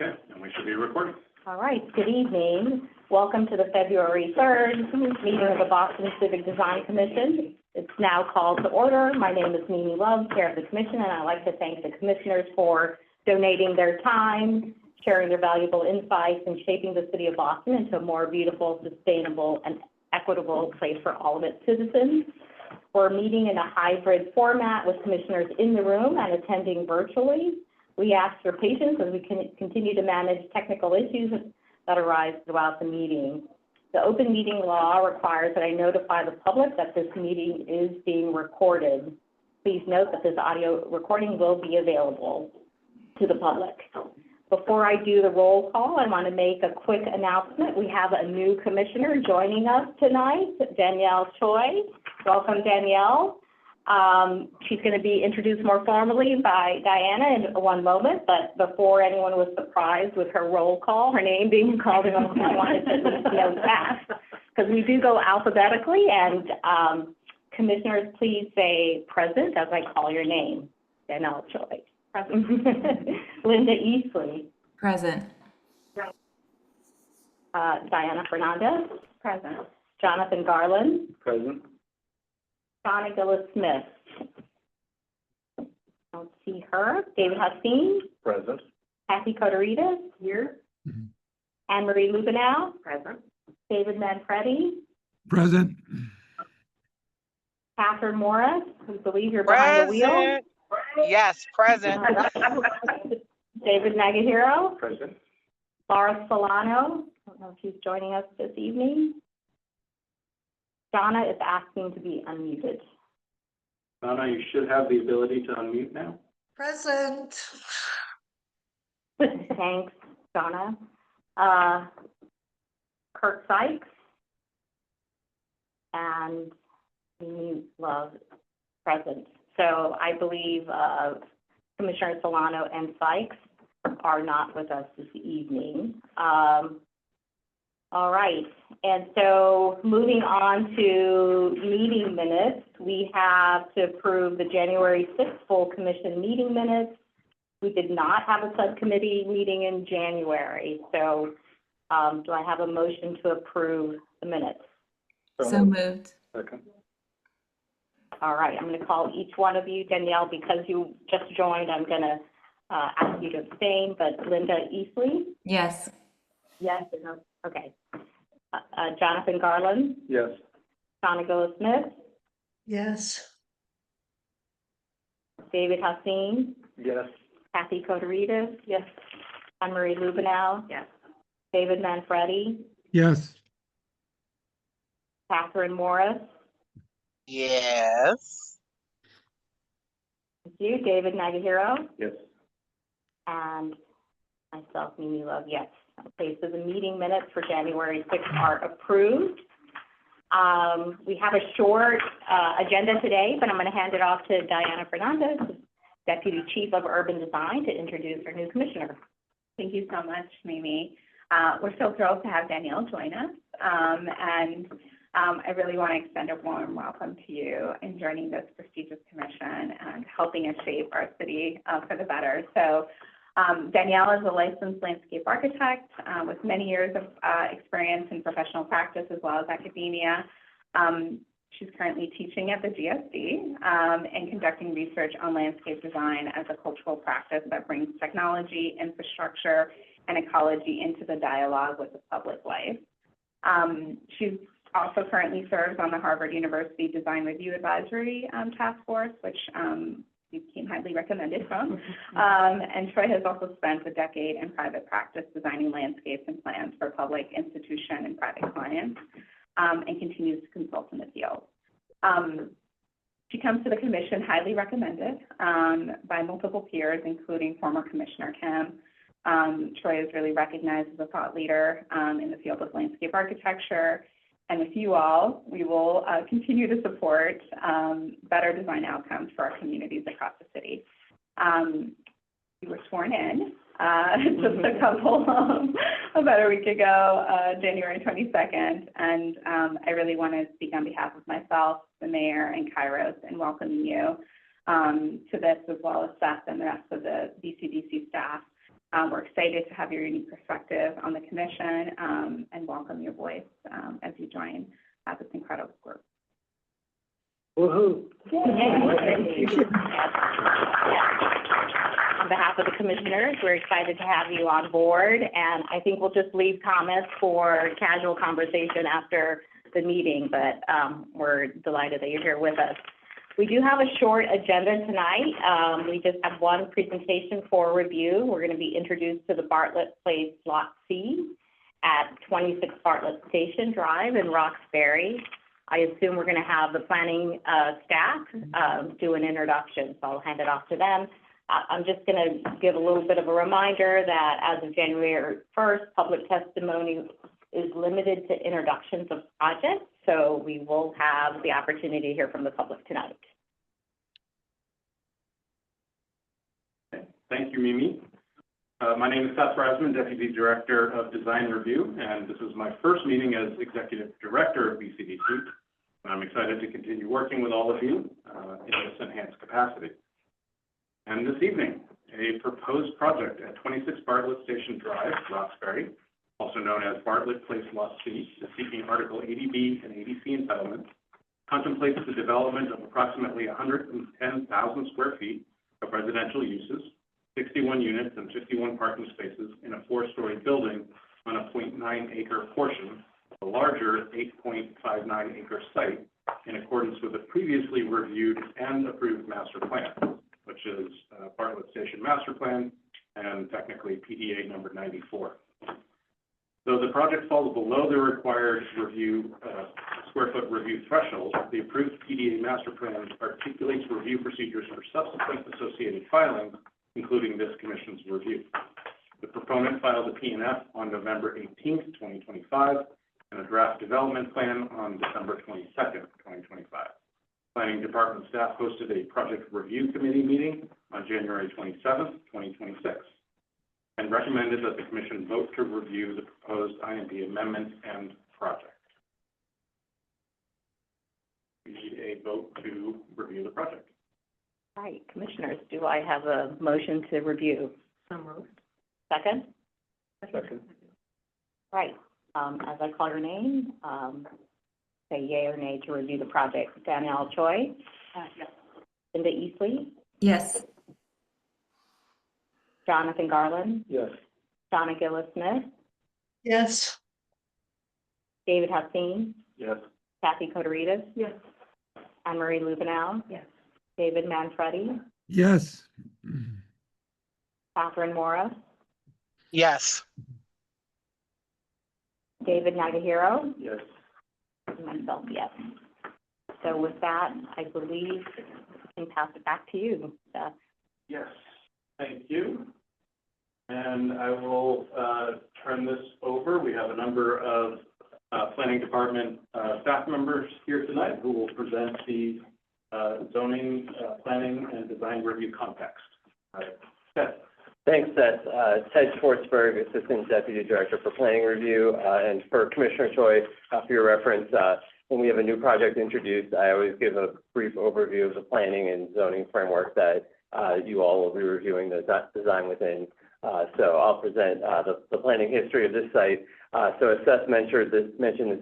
Okay, and we should be recording. All right, good evening. Welcome to the February 3rd meeting of the Boston Civic Design Commission. It's now called to order. My name is Mimi Love, Chair of the Commission, and I'd like to thank the commissioners for donating their time, sharing their valuable insights, and shaping the city of Boston into a more beautiful, sustainable, and equitable place for all of its citizens. We're meeting in a hybrid format with commissioners in the room and attending virtually. We ask for patience as we can continue to manage technical issues that arise throughout the meeting. The open meeting law requires that I notify the public that this meeting is being recorded. Please note that this audio recording will be available to the public. Before I do the roll call, I want to make a quick announcement. We have a new commissioner joining us tonight, Danielle Choi. Welcome, Danielle. She's going to be introduced more formally by Diana in one moment, but before anyone was surprised with her roll call, her name being called in, I wanted to note that, because we do go alphabetically, and commissioners, please say present as I call your name. Danielle Choi. Present. Linda Easley. Present. Diana Fernandez. Present. Jonathan Garland. Present. Donna Gillis-Smith. Don't see her. David Hustine. Present. Kathy Coderitas. Here. Anne-Marie Lubenow. Present. David Manfredi. Present. Catherine Morris, who believes you're behind the wheel. Yes, present. David Nagahiro. Present. Laura Solano. I don't know if she's joining us this evening. Donna is asking to be unmuted. Donna, you should have the ability to unmute now. Present. Thanks, Donna. Kurt Sykes and Mimi Love present. So I believe Commissioner Solano and Sykes are not with us this evening. All right, and so moving on to meeting minutes, we have to approve the January 6th full commission meeting minutes. We did not have a subcommittee meeting in January, so do I have a motion to approve the minutes? So moved. Second. All right, I'm going to call each one of you. Danielle, because you just joined, I'm going to ask you to abstain, but Linda Easley? Yes. Yes or no? Okay. Jonathan Garland? Yes. Donna Gillis-Smith? Yes. David Hustine? Yes. Kathy Coderitas? Yes. Anne-Marie Lubenow? Yes. David Manfredi? Yes. Catherine Morris? Yes. Thank you. David Nagahiro? Yes. And myself, Mimi Love, yes. Okay, so the meeting minutes for January 6th are approved. We have a short agenda today, but I'm going to hand it off to Diana Fernandez, Deputy Chief of Urban Design, to introduce our new commissioner. Thank you so much, Mimi. We're so thrilled to have Danielle join us, I really want to extend a warm welcome to you in joining this prestigious commission and helping us shape our city for the better. So Danielle is a licensed landscape architect with many years of experience in professional practice as well as academia. She's currently teaching at the GSD and conducting research on landscape design as a cultural practice that brings technology, infrastructure, and ecology into the dialogue with the public life. She's also currently serves on the Harvard University Design Review Advisory Task Force, which you came highly recommended from. And Troy has also spent a decade in private practice designing landscapes and plans for public, institution, and private clients, and continues to consult in the field. She comes to the commission highly recommended by multiple peers, including former Commissioner Kim. Troy is really recognized as a thought leader in the field of landscape architecture. And with you all, we will continue to support better design outcomes for our communities across the city. We were sworn in just a couple, about a week ago, January 22nd, and I really want to speak on behalf of myself, the mayor, and Kairos in welcoming you to this, as well as Seth and the rest of the BCDC staff. We're excited to have your unique perspective on the commission and welcome your voice as you join this incredible group. Woohoo! On behalf of the commissioners, we're excited to have you on board, and I think we'll just leave comments for casual conversation after the meeting, but we're delighted that you're here with us. We do have a short agenda tonight. We just have one presentation for review. We're going to be introduced to the Bartlett Place Lot C at 26 Bartlett Station Drive in Roxbury. I assume we're going to have the planning staff do an introduction, so I'll hand it off to them. I'm just going to give a little bit of a reminder that as of January 1st, public testimony is limited to introductions of projects, so we will have the opportunity to hear from the public tonight. Thank you, Mimi. My name is Seth Reisman, Deputy Director of Design Review, and this is my first meeting as Executive Director of BCDC. I'm excited to continue working with all of you in this enhanced capacity. And this evening, a proposed project at 26 Bartlett Station Drive, Roxbury, also known as Bartlett Place Lot C, is seeking Article 80B and 80C entitlement, contemplates the development of approximately 110,000 square feet of residential uses, 61 units and 51 parking spaces in a 4-story building on a 0.9-acre portion of a larger 8.59-acre site in accordance with the previously reviewed and approved master plan, which is Bartlett Station Master Plan and technically PDA number 94. Though the project falls below the required review square foot review threshold, the approved PDA Master Plan articulates review procedures for subsequent associated filings, including this Commission's review. The proponent filed a P&F on November 18th, 2025, and a draft development plan on December 22nd, 2025. Planning Department staff hosted a project review committee meeting on January 27th, 2026, and recommended that the Commission vote to review the proposed IND amendment and project. We need a vote to review the project. All right, commissioners, do I have a motion to review? So moved. Second? Second. Right. As I call your name, say yay or nay to review the project. Danielle Choi? Yes. Cinda Easley? Yes. Jonathan Garland? Yes. Donna Gillis-Smith? Yes. David Hasteen? Yes. Kathy Koderitis? Yes. Anne-Marie Lubenow? Yes. David Manfredi? Yes. Catherine Morris? Yes. David Nagahiro? Yes. And myself, yes. So with that, I believe we can pass it back to you, Seth. Yes. Thank you. And I will turn this over. We have a number of Planning Department staff members here tonight who will present the zoning, planning, and design review context. Seth. Thanks, Seth. Ted Schwartzberg, Assistant Deputy Director for Planning Review, and for Commissioner Choi, for your reference, when we have a new project introduced, I always give a brief overview of the planning and zoning framework that you all will be reviewing the design within. So I'll present the planning history of this site. So as Seth mentioned, this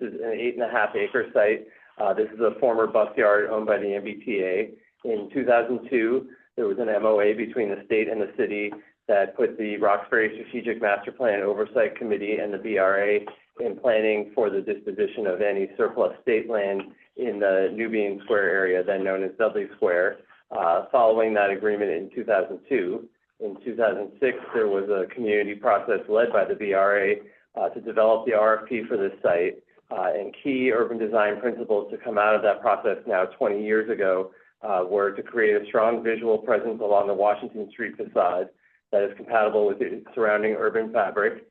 is an 8.5-acre site. This is a former bus yard owned by the MBTA. In 2002, there was an MOA between the state and the city that put the Roxbury Strategic Master Plan Oversight Committee and the BRA in planning for the disposition of any surplus state land in the Nubian Square area, then known as Dudley Square. Following that agreement in 2002, in 2006, there was a community process led by the BRA to develop the RFP for this site. And key urban design principles to come out of that process now 20 years ago were to create a strong visual presence along the Washington Street facade that is compatible with the surrounding urban fabric.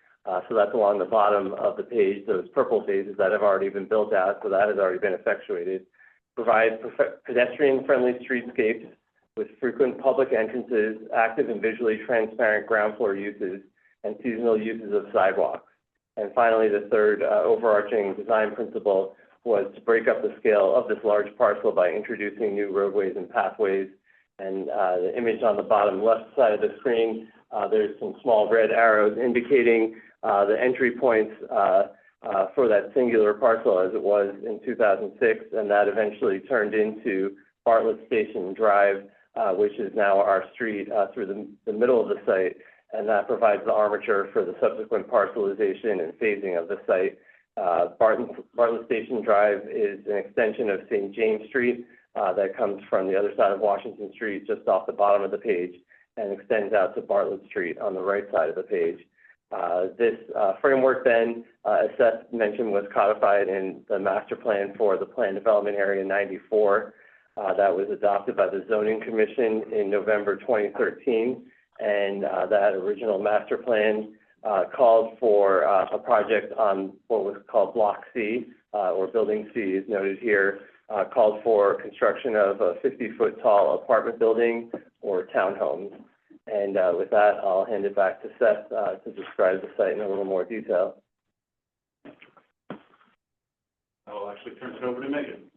So that's along the bottom of the page, those purple phases that have already been built out, so that has already been effectuated. Provide pedestrian-friendly streetscapes with frequent public entrances, active and visually transparent ground floor uses, and seasonal uses of sidewalks. And finally, the third overarching design principle was to break up the scale of this large parcel by introducing new roadways and pathways. And the image on the bottom left side of the screen There's some small red arrows indicating the entry points for that singular parcel as it was in 2006, and that eventually turned into Bartlett Station Drive, which is now our street through the middle of the site, and that provides the armature for the subsequent parcelization and phasing of the site. Bartlett Station Drive is an extension of St. James Street that comes from the other side of Washington Street, just off the bottom of the page, and extends out to Bartlett Street on the right side of the page. This framework then, as Seth mentioned, was codified in the master plan for the Plan Development Area 94. That was adopted by the Zoning Commission in November 2013, and that original master plan called for a project on what was called Block C, or Building C is noted here, called for construction of a 50-foot tall apartment building or townhomes. And with that, I'll hand it back to Seth to describe the site in a little more detail. I'll actually turn it over to Megan.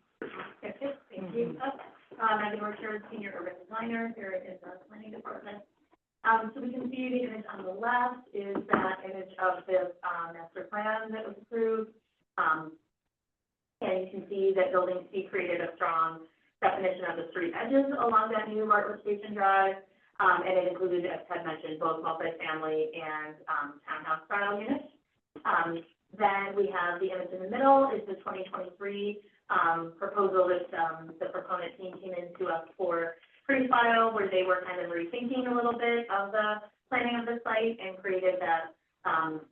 Thank you. Megan Richards, Senior Urban Designer here in the Planning Department. So we can see the image on the left is that image of the master plan that was approved. And you can see that Building C created a strong definition of the street edges along that new Bartlett Station Drive. And it included, as Ted mentioned, both multifamily and townhouse style units. Then we have the image in the middle is the 2023 proposal that the proponent team came into us for pre-file, where they were kind of rethinking a little bit of the planning of the site and created that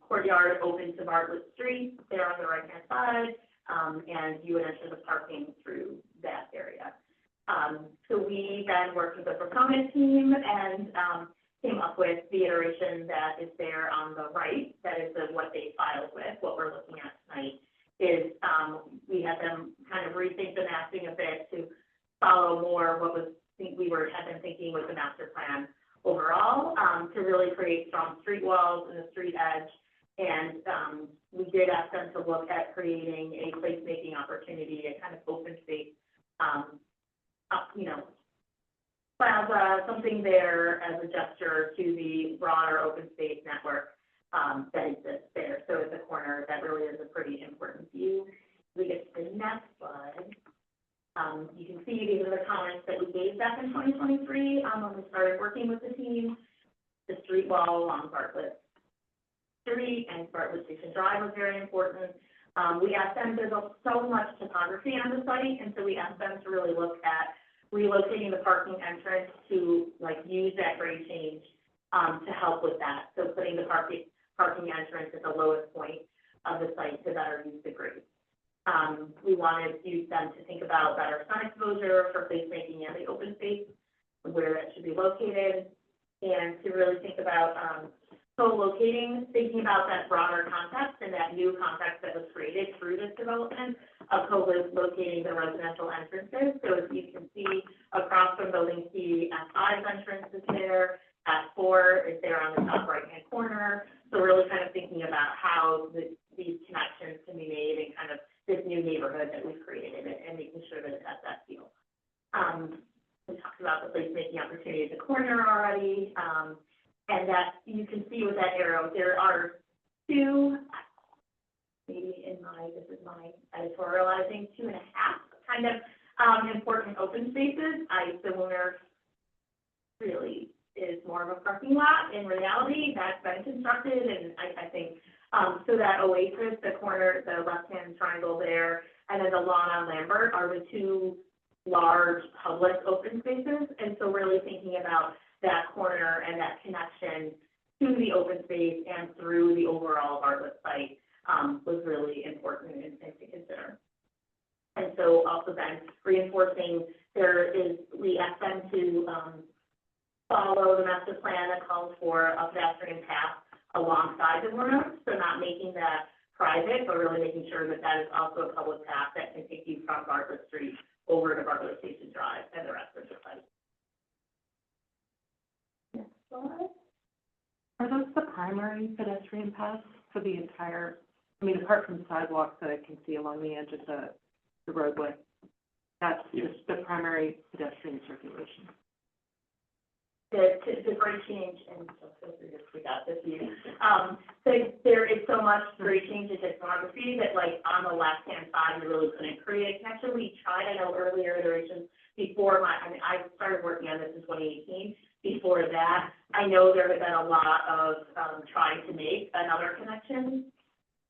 courtyard open to Bartlett Street there on the right-hand side, and you would enter the parking through that area. So we then worked with the proponent team and came up with the iteration that is there on the right. That is what they filed with. What we're looking at tonight is we had them kind of rethink the mapping a bit to follow more what was had been thinking with the master plan overall, to really create strong street walls and a street edge. And we did ask them to look at creating a placemaking opportunity, a kind of open space, plaza, something there as a gesture to the broader open space network that exists there. So at the corner, that really is a pretty important view. We get to the next slide. You can see these are the comments that we gave back in 2023 when we started working with the team. The street wall along Bartlett Street and Bartlett Station Drive was very important. We asked them, there's so much topography on the site, and so we asked them to really look at relocating the parking entrance to use that grade change to help with that. So putting the parking entrance at the lowest point of the site to better use the grade. We wanted them to think about better sun exposure for placemaking and the open space, where it should be located, and to really think about co-locating, thinking about that broader context and that new context that was created through this development of co-locating the residential entrances. So as you can see across from Building C, S5's entrance is there, S4 is there on the top right-hand corner. So really kind of thinking about how these connections can be made in kind of this new neighborhood that we've created and making sure that it has that feel. We talked about the placemaking opportunity at the corner already, and that you can see with that arrow, there are two, maybe this is my editorializing, 2.5 kind of important open spaces. Similar really is more of a parking lot in reality that's been constructed, and I think so that oasis, the corner, the left-hand triangle there, and then the lawn on Lambert are the two large public open spaces. And so really thinking about that corner and that connection to the open space and through the overall Bartlett site was really important and to consider. And so also then reinforcing we asked them to follow the master plan that calls for a pedestrian path alongside the road, so not making that private, but really making sure that that is also a public path that can take you from Bartlett Street over to Bartlett Station Drive and the rest of the site. Next slide. Are those the primary pedestrian paths for the entire, apart from sidewalks that I can see along the edge of the roadway? That's just the primary pedestrian circulation. it's a great change, and so feel free to speak out if you, so there is so much great change in topography that like on the left-hand side, you really couldn't create a connection. We tried, I know earlier iterations before I started working on this in 2018. Before that, I know there had been a lot of trying to make another connection,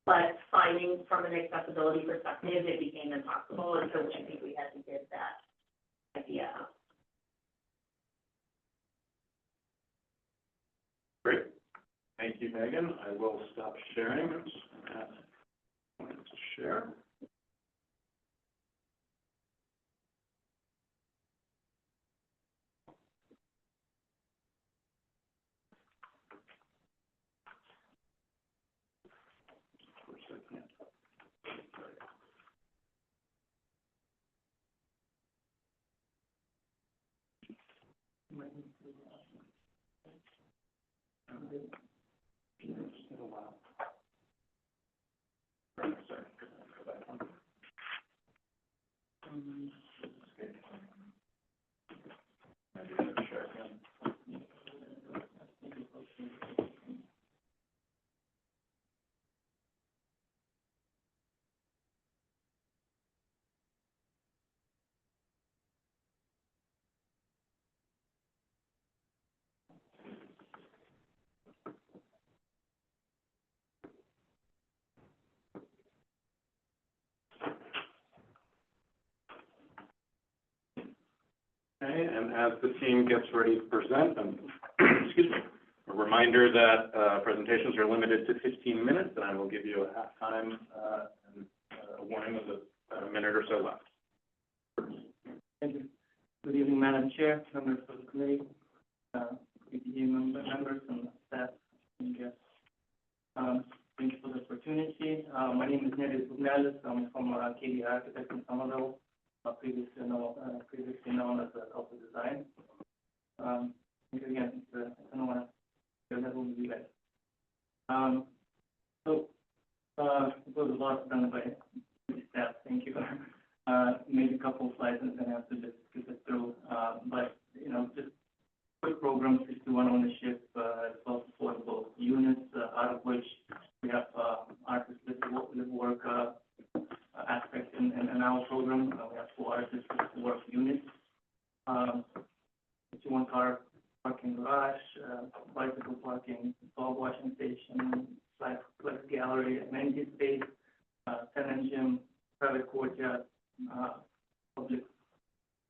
but finding from an accessibility perspective, it became impossible, and so I think we had to give that idea up. Great. Thank you, Megan. I will stop sharing. Oops. I want to share. Okay, and as the team gets ready to present, excuse me, a reminder that presentations are limited to 15 minutes, and I will give you a half time and a warning of a minute or so left. Thank you. Good evening, Madam Chair, members of the committee, PPG members and staff and guests. Thank you for the opportunity. My name is Nery Bugnalis. I'm from KD Architects in Somerville, previously known as Alpha Design. Again, I don't want to share that with you guys. It was a lot done by staff. Thank you. Maybe a couple of slides and then I have to just skip it through. But just quick program, 61 ownership, 12 affordable units, out of which we have artist live work aspect in our program. We have 4 artist live work units, 51-car parking garage, bicycle parking, dog washing station, flex gallery, amenity space, tenant gym, private courtyard, public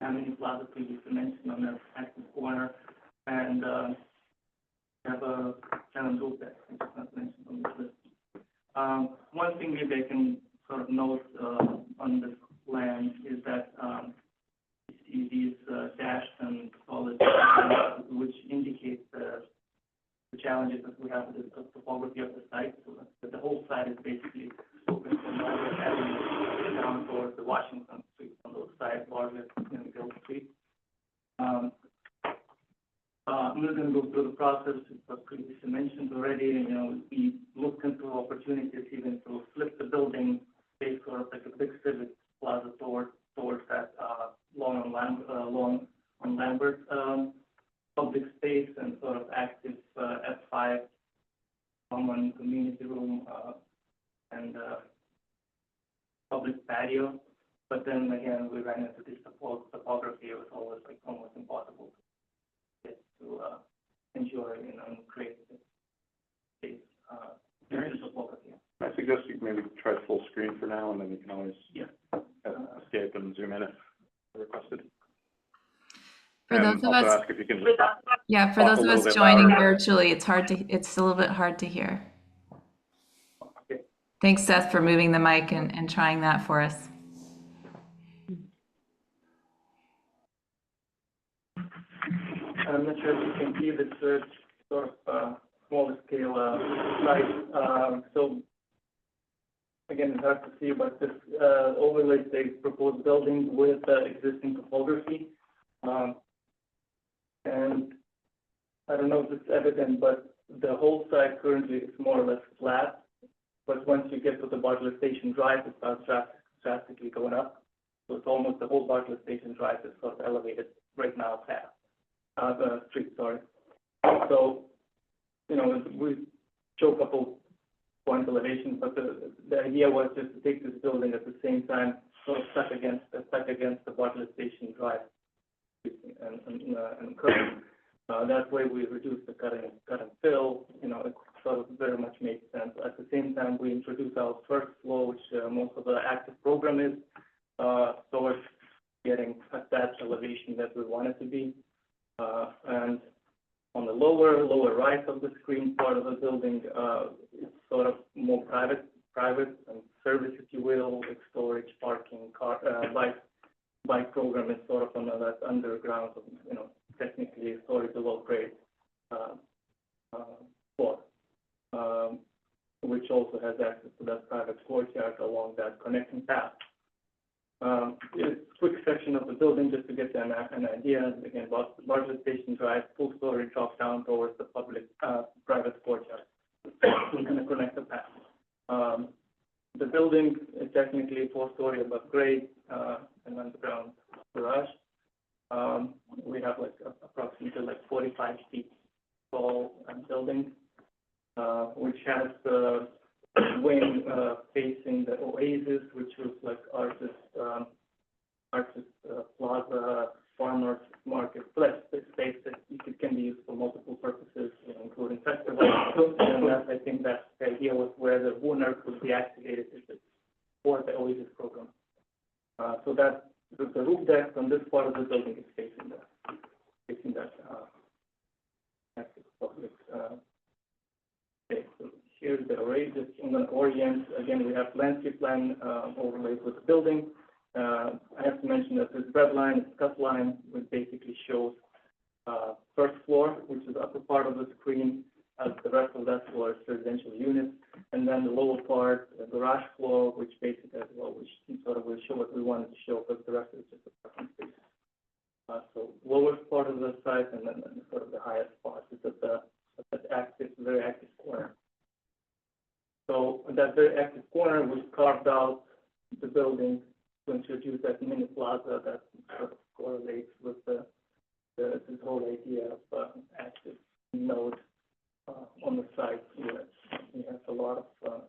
amenity plaza previously mentioned on the active corner, and have a tenant roof deck, which is not mentioned on this list. One thing maybe I can sort of note on this plan is that you see these dashed and solid, which indicate the challenges that we have with the topography of the site. So that the whole site is basically open from Bartlett Avenue down towards the Washington Street on those sides, Bartlett and Gill Street. I'm not going to go through the process. It was previously mentioned already. We looked into opportunities even to flip the building, based sort of like a big civic plaza towards that long on Lambert public space and sort of active F5 common community room and public patio. But then again, we ran into this topography. It was always like almost impossible to get to enjoy and create space. Topography. I suggest you maybe try full screen for now, and then you can always escape and zoom in if requested. For those of us, ask if you can just yeah, for talk those a of little us bit joining louder. virtually, it's a little bit hard to hear. Okay. Thanks, Seth, for moving the mic and trying that for us. I'm not sure if you can see this sort of smaller scale site. So again, it's hard to see, but this overlays the proposed building with existing topography. And I don't know if it's evident, but the whole site currently is more or less flat. But once you get to the Bartlett Station Drive, it starts drastically going up. So it's almost the whole Bartlett Station Drive is sort of elevated right now fast. the street, sorry. So, we show a couple point elevations, but the idea was just to take this building at the same time, sort of stuck against the Bartlett Station Drive and curve. That way we reduce the cut and fill, it sort of very much makes sense. At the same time, we introduce our first floor, which most of the active program is, so it's getting at that elevation that we want it to be. And on the lower right of the screen part of the building, it's sort of more private and service, if you will, like storage, parking, car, bike program is sort of on that underground, technically storage below grade floor, which also has access to that private courtyard along that connecting path. It's a quick section of the building just to get an idea. Again, Bartlett Station Drive, full story drop down towards the public private courtyard. We're going to connect the path. The building is technically 4-story above grade, and underground garage. We have approximately 45 feet tall building, which has the wing facing the Oasis, which was like artist plaza, farmers market, flex space that it can be used for multiple purposes, including festivals. And I think that's the idea was where the Wooner could be activated for the Oasis program. So that the roof deck on this part of the building is facing that active public space. So here's the array. Just I'm going to orient. Again, we have landscape plan overlaid with the building. I have to mention that this red line, this cut line, which basically shows first floor, which is the upper part of the screen, as the rest of that floor is residential units, and then the lower part, the garage floor, which basically as well, which sort of will show what we wanted to show, but the rest is just a parking space. So lowest part of the site, and then sort of the highest part is at that active, very active corner. So that very active corner, we carved out the building to introduce that mini plaza that sort of correlates with this whole idea of active node on the site. We have a lot of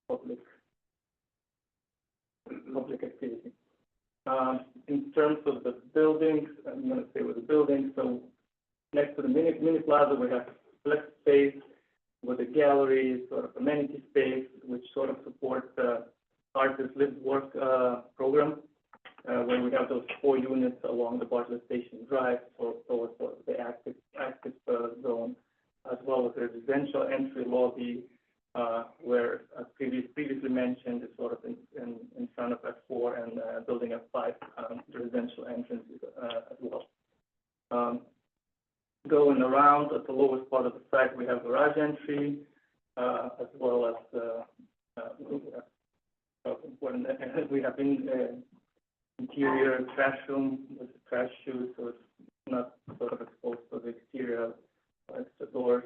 public activity. In terms of the buildings, I'm going to stay with the buildings. So next to the mini plaza, we have flex space with a gallery, sort of amenity space, which sort of supports the artist live work program, where we have those 4 units along the Bartlett Station Drive, so the active zone, as well as the residential entry lobby, where as previously mentioned, is sort of in front of F4 and building F5 residential entrances as well. Going around at the lowest part of the site, we have garage entry, as well as we have interior trash room with trash chute, so it's not sort of exposed to the exterior extra doors,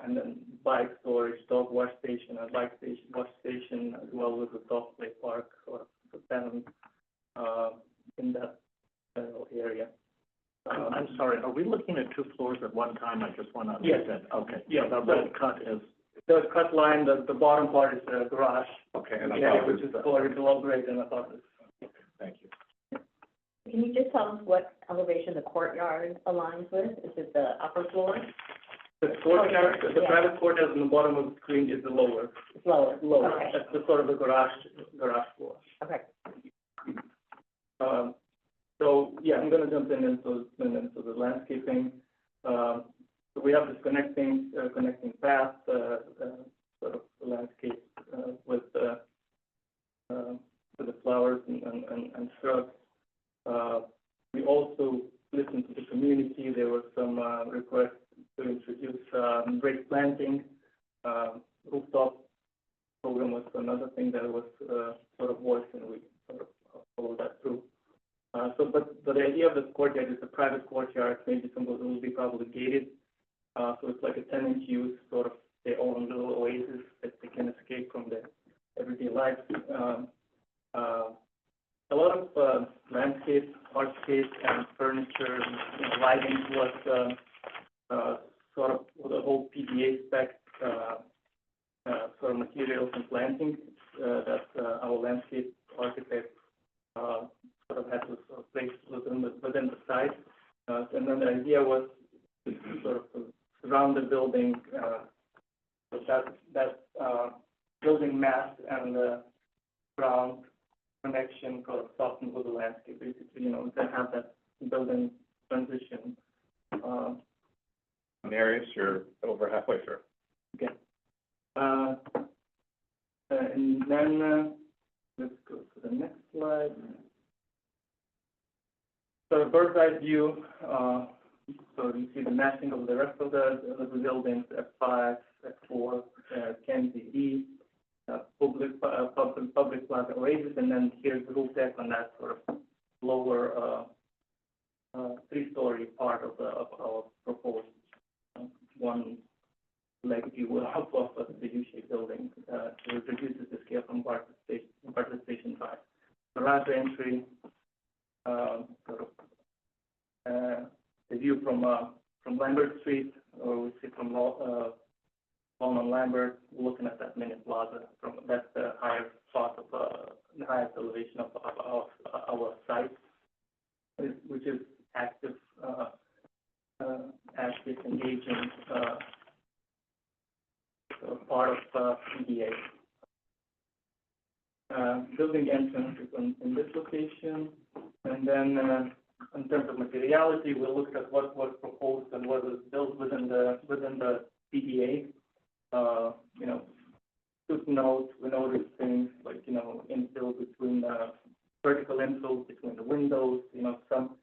and then bike storage, dog wash station, and bike station, wash station, as well as a dog play park or a tenant in that general area. I'm sorry, are we looking at 2 floors at one time? I just want to understand. Yes. Okay. Yeah. The red cut is. The cut line, the bottom part is the garage. Okay. And which is stored below grade in the apartment. Thank you. Can you just tell us what elevation the courtyard aligns with? Is it the upper floor? The courtyard, the private courtyard on the bottom of the screen is the lower. It's lower. Lower. Okay. That's the sort of the garage floor. Okay. So yeah, I'm going to jump into the landscaping. So we have this connecting path, sort of the landscape with the flowers and shrubs. We also listened to the community. There was some requests to introduce break planting. Rooftop program was another thing that was sort of voiced, and we sort of followed that through. But the idea of the courtyard is a private courtyard. Maybe some of it will be probably gated. So it's like a tenant use, sort of their own little oasis that they can escape from their everyday life. A lot of landscape, hardscape, and furniture, lighting was sort of the whole PDA spec, sort of materials and planting that our landscape architect sort of had to sort of place within the site. And then the idea was to sort of surround the building, so that building mass and the ground connection sort of softened with the landscape, basically, to have that building transition. The areas, you're over halfway through. Okay. And then let's go to the next slide. So a bird's eye view. So you see the matching of the rest of the buildings, F5, F4, Kenzie D, public plaza oasis, and then here's the roof deck on that sort of lower three-story part of our proposed one leg, if you will, of the U-shaped building, to reduce the scale from Bartlett Station Drive. Garage entry, sort of the view from Lambert Street, or we see from Long on Lambert, looking at that mini plaza. That's the highest part of the highest elevation of our site, which is active, engaging part of PDA. Building entrance is in this location, and then in terms of materiality, we looked at what was proposed and what was built within the PDA. Took notes. We noticed things like infill between vertical infill between the windows. Some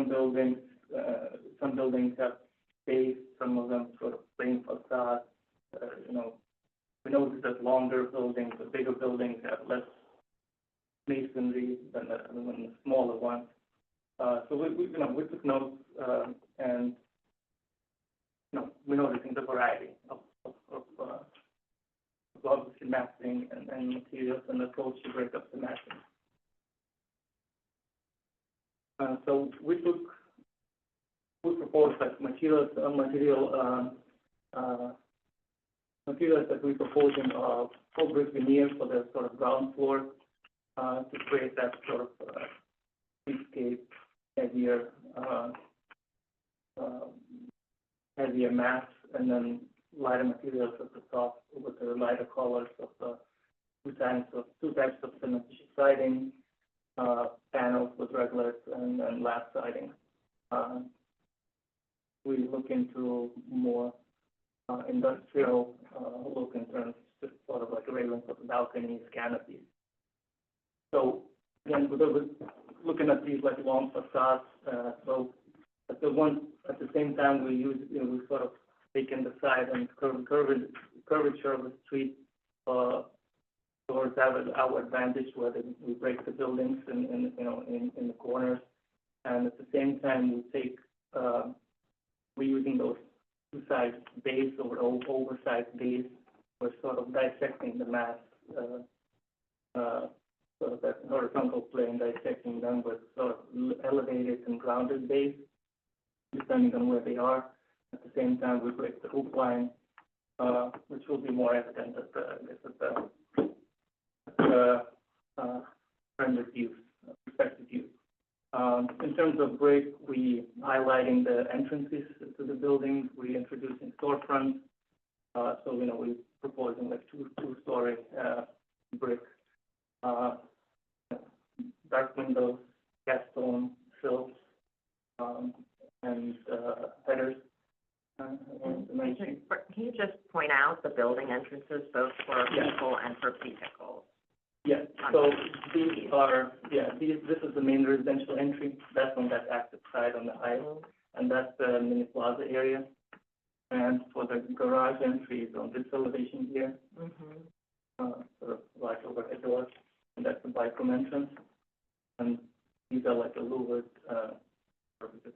buildings have space. Some of them sort of plain facade. We noticed that longer buildings, the bigger buildings, have less masonry than the smaller ones. So we took notes, and we're noticing the variety of obviously massing and materials and approach to break up the massing. So we proposed that materials that we propose in full brick veneer for the sort of ground floor to create that sort of streetscape, heavier mass, and then lighter materials at the top with the lighter colors of two types of cementitious siding, panels with regulars, and then lap siding. We look into more industrial look in terms of sort of like railings of the balconies, canopies. So again, we're looking at these like long facades. So at the same time we use we sort of taken the side and curvature of the street towards our advantage, where we break the buildings in the corners, and at the same time we're using those two sides bays or oversized bays. We're sort of dissecting the mass, so that horizontal plane, dissecting them with sort of elevated and grounded bays, depending on where they are. At the same time, we break the roof line, which will be more evident at the rendered views, perspective view. In terms of brick, we highlighting the entrances to the building. We introducing storefronts. So we're proposing like two-story brick, dark windows, cast-stone sills, and headers. Can you just point out the building entrances, both for people and for vehicles? Yeah, so this is the main residential entry. That's on that active side on the island, and that's the mini plaza area. And for the garage entries on this elevation here, sort of like overhead doors, and that's the bike room entrance. And these are like a louvered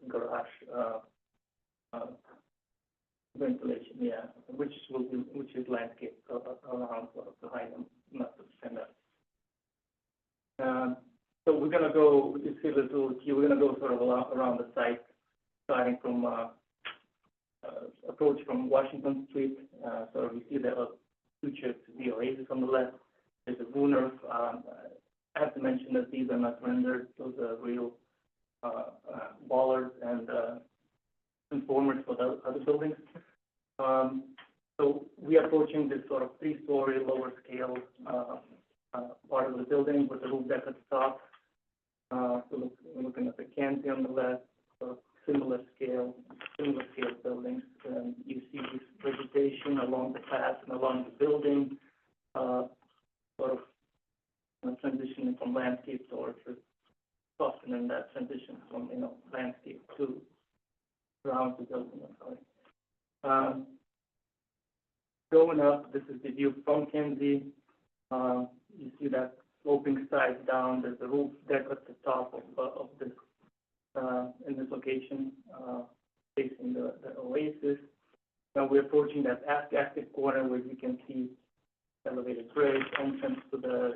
garage ventilation, which is landscape around sort of behind them, not the center. So we're gonna go. You see this little key. We're gonna go sort of around the site buildings. So we are approaching this sort of three-story, lower scale part of the building with the roof deck at the top. So we're looking at the Kenzie on the left, sort of similar scale buildings. You see this vegetation along the path and along the building, sort of transitioning from landscape to orchard, softening that transition from, landscape to around the building. Going up, this is the view from Kenzie. You see that sloping side down. There's a roof deck at the top of this in this location, facing the oasis. Now we're approaching that active corner where you can see elevated grade entrance to the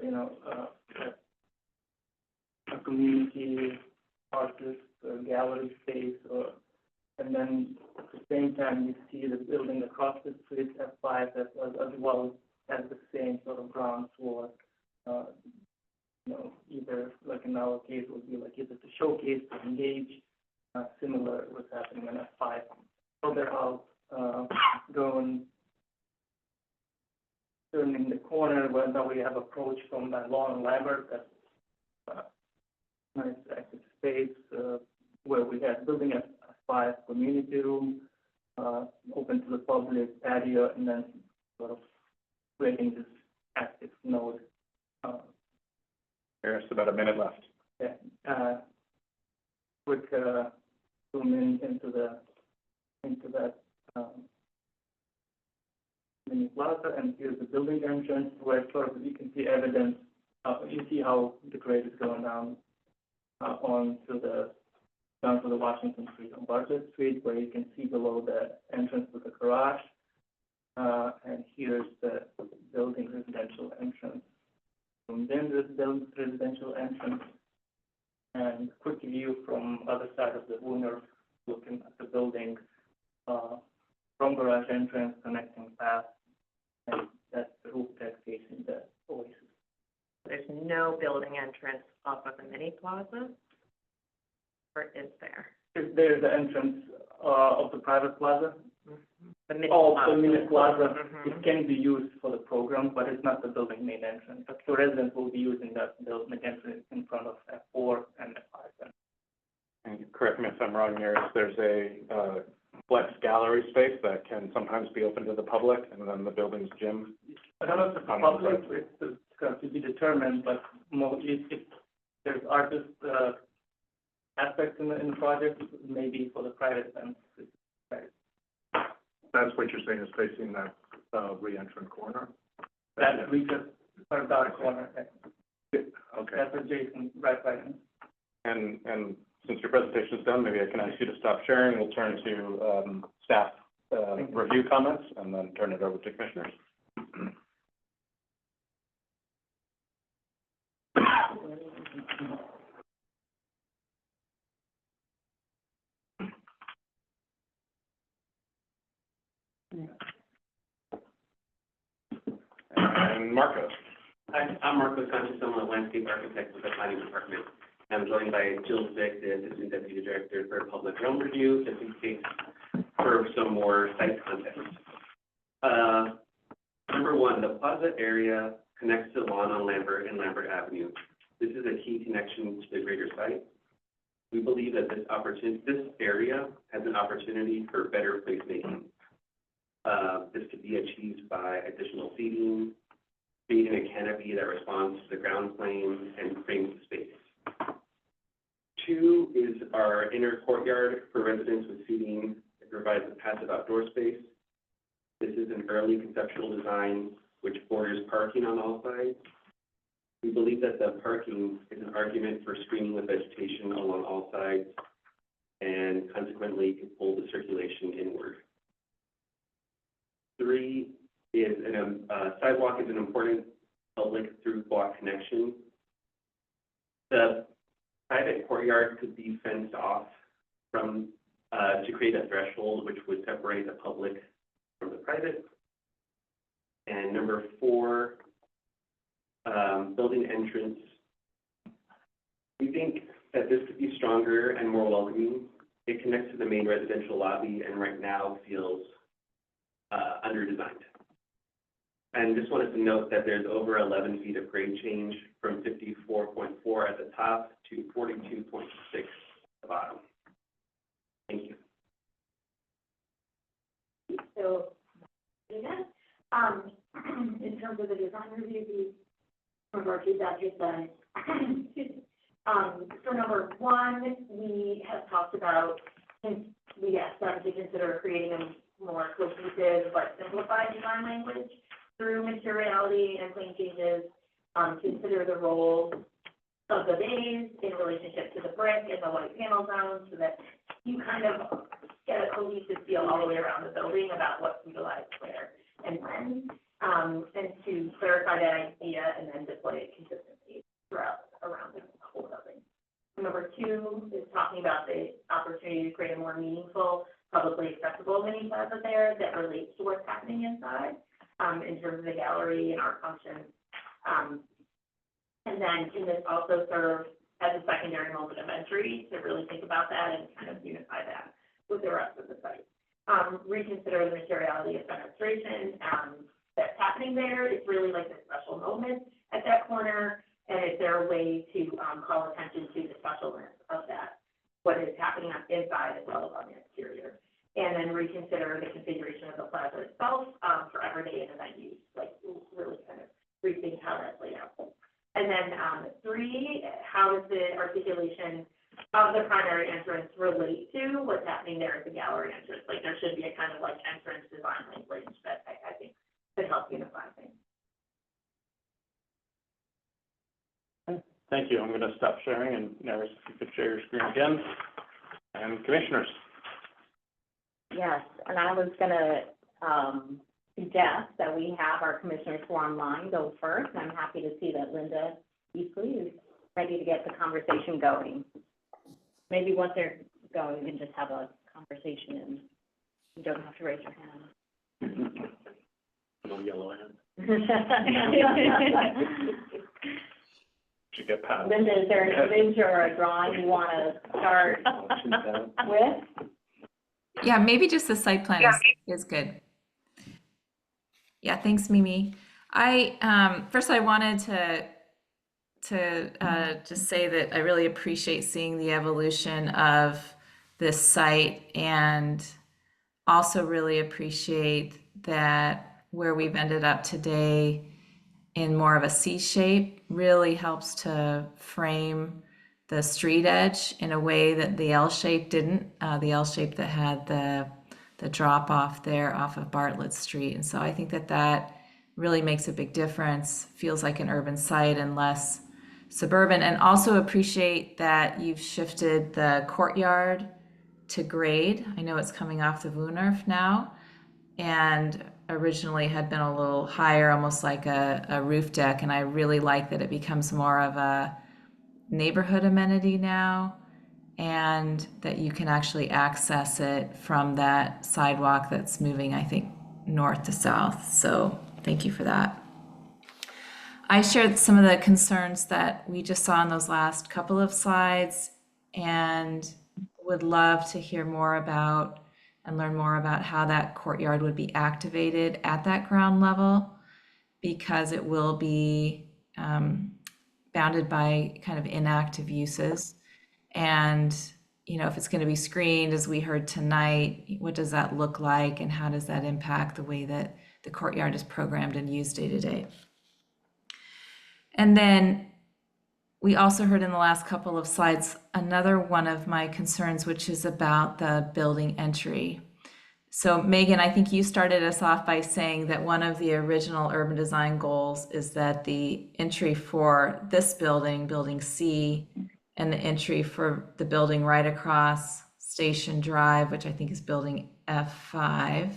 a community artist gallery space, and then at the same time you see the building across the street F5 as well as the same sort of ground floor. Either like in our case would be like either to showcase, to engage, similar what's happening in F5. Further out, turning the corner where now we have approach from that lawn Lambert, that's nice active space where we have building at F5 community room, open to the public patio, and then sort of creating this active node. There's about a minute left. Yeah. Quick zoom in into that mini plaza, and here's the building entrance where sort of you can see evidence. You see how the grade is going down down to the Washington Street on Bartlett Street, where you can see below the entrance to the garage. And here's the building residential entrance. From then there's the residential entrance, and quick view from other side of the Wooner, looking at the building from garage entrance, connecting path, and that's the roof deck facing the oasis. There's no building entrance off of the mini plaza, or is there? There's the entrance of the private plaza. The mini The mini plaza. Mhm. It can be used for the program, but it's not the building main entrance. So residents will be using that building entrance in front of F4 and F5. And correct me if I'm wrong here, there's a flex gallery space that can sometimes be open to the public, and then the building's gym. I don't know if it's public, it's going to be determined, but if there's artist aspects in the project, maybe for the private events. That's what you're saying is facing that re-entrant corner? That we just put that corner. Okay. That's adjacent, right. And since your presentation is done, maybe I can ask you to stop sharing. We'll turn to staff review comments and then turn it over to commissioners. And Marco. Hi, I'm Marco Sanchez. I'm a landscape architect with the planning department. I'm joined by Jill Vick, the assistant deputy director for public realm review, just in case for some more site context. Number one, the plaza area connects to Lawn on Lambert and Lambert Avenue. This is a key connection to the greater site. We believe that this area has an opportunity for better placemaking. This could be achieved by additional seating, creating a canopy that responds to the ground plane and frames the space. Two is our inner courtyard for residents with seating. It provides a passive outdoor space. This is an early conceptual design which borders parking on all sides. We believe that the parking is an argument for screening the vegetation along all sides and consequently can pull the circulation inward. Three is sidewalk is an important public through walk connection. The private courtyard could be fenced off from to create a threshold which would separate the public from the private. And number four, building entrance. We think that this could be stronger and more welcoming It connects to the main residential lobby and right now feels under-designed. And just wanted to note that there's over 11 feet of grade change from 54.4 at the top to 42.6 at the bottom. Thank you. So, in terms of the design review, from our feedback is that, for number one, we have talked about, we asked them to consider creating a more cohesive but simplified design language through materiality and plane changes, consider the role of the bays in relationship to the brick and the white panel zones so that you kind of get a cohesive feel all the way around the building about what's utilized where and when, and to clarify that idea and then deploy it consistently throughout around the whole building. Number two is talking about the opportunity to create a more meaningful, publicly accessible mini plaza there that relates to what's happening inside, in terms of the gallery and art functions. And then can this also serve as a secondary moment of entry to really think about that and kind of unify that with the rest of the site. Reconsider the materiality of fenestration that's happening there. It's really like a special moment at that corner, and is there a way to call attention to the specialness of that, what is happening inside as well as on the exterior. And then reconsider the configuration of the plaza itself for everyday and event use, like really kind of rethink how that's laid out. And then three, how does the articulation of the primary entrance relate to what's happening there at the gallery entrance? Like there should be a kind of like entrance design language that I think could help unify things. Thank you. I'm going to stop sharing, and Naris, if you could share your screen again. And commissioners. Yes, and I was gonna, suggest that we have our commissioners who are online go first. I'm happy to see that Linda Easley is ready to get the conversation going. Maybe once they're going, we can just have a conversation and you don't have to raise your hand. Little yellow hand. Should get passed. Linda, is there an image or a drawing you want to start with? Yeah, maybe just the site plan is good. Yeah, thanks, Mimi. First I wanted to just say that I really appreciate seeing the evolution of this site, and also really appreciate that where we've ended up today in more of a C shape really helps to frame the street edge in a way that the L shape didn't, the L shape that had the drop off there off of Bartlett Street. And so I think that really makes a big difference, feels like an urban site and less suburban. And also appreciate that you've shifted the courtyard to grade. I know it's coming off the Woonerf now, and originally had been a little higher, almost like a roof deck. And I really like that it becomes more of a neighborhood amenity now, and that you can actually access it from that sidewalk that's moving, I think, north to south. So thank you for that. I shared some of the concerns that we just saw in those last couple of slides, and would love to hear more about and learn more about how that courtyard would be activated at that ground level, because it will be bounded by kind of inactive uses. And, you know, if it's going to be screened, as we heard tonight, what does that look like, and how does that impact the way that the courtyard is programmed and used day to day? And then we also heard in the last couple of slides another one of my concerns, which is about the building entry. So Megan, I think you started us off by saying that one of the original urban design goals is that the entry for this building, building C, and the entry for the building right across Station Drive, which I think is building F5,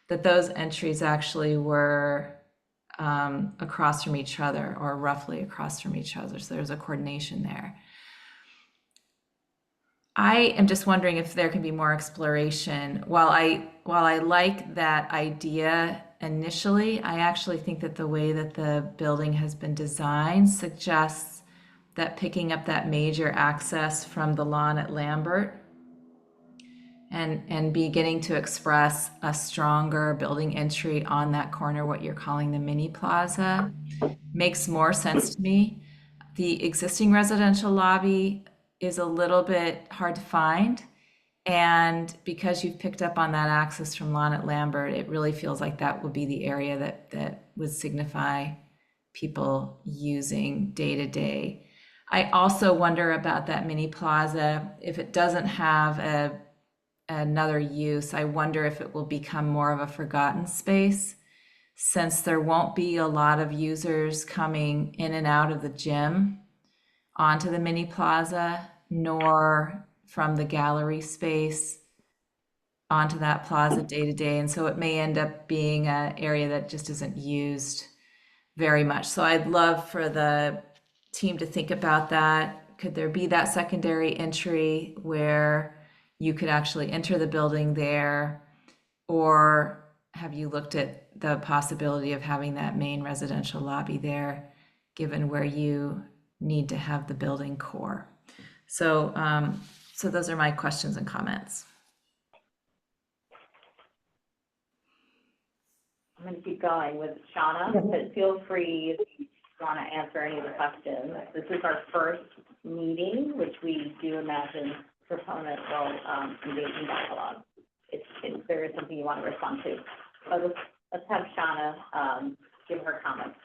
that those entries actually were across from each other, or roughly across from each other. So there's a coordination there. I am just wondering if there can be more exploration. While I like that idea initially, I actually think that the way that the building has been designed suggests that picking up that major access from the lawn at Lambert and beginning to express a stronger building entry on that corner, what you're calling the mini plaza, makes more sense to me. The existing residential lobby is a little bit hard to find. And because you've picked up on that access from Lawn at Lambert, it really feels like that would be the area that would signify people using day to day. I also wonder about that mini plaza. If it doesn't have another use, I wonder if it will become more of a forgotten space, since there won't be a lot of users coming in and out of the gym onto the mini plaza, nor from the gallery space onto that plaza day to day. And so it may end up being an area that just isn't used very much. So I'd love for the team to think about that. Could there be that secondary entry where you could actually enter the building there? Or have you looked at the possibility of having that main residential lobby there, given where you need to have the building core? So, so those are my questions and comments. I'm going to keep going with Shauna, but feel free if you want to answer any of the questions. This is our first meeting, which we do imagine proponents will engage in dialogue. If there is something you want to respond to. But let's have Shauna give her comments.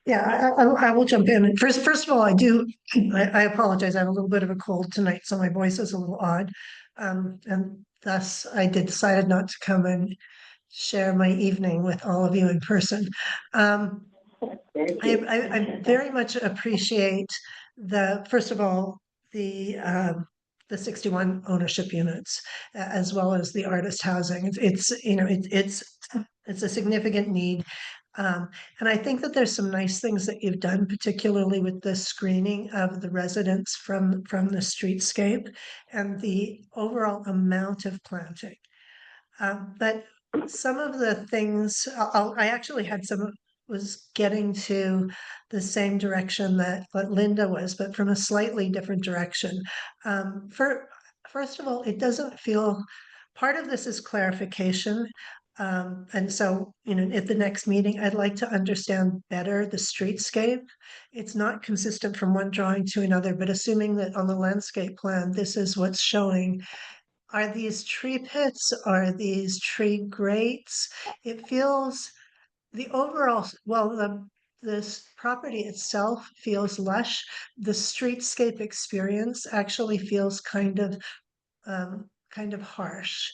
Yeah, I will jump in. First of all, I apologize. I have a little bit of a cold tonight, so my voice is a little odd. And thus I decided not to come and share my evening with all of you in person. I very much appreciate first of all, the 61 ownership units, as well as the artist housing. It's a significant need. And I think that there's some nice things that you've done, particularly with the screening of the residents from the streetscape and the overall amount of planting. But some of the things, I actually was getting to the same direction that Linda was, but from a slightly different direction. First of all, it doesn't feel, part of this is clarification. And so, at the next meeting, I'd like to understand better the streetscape. It's not consistent from one drawing to another, but assuming that on the landscape plan, this is what's showing. Are these tree pits? Are these tree grates? It feels the overall, this property itself feels lush. The streetscape experience actually feels kind of harsh.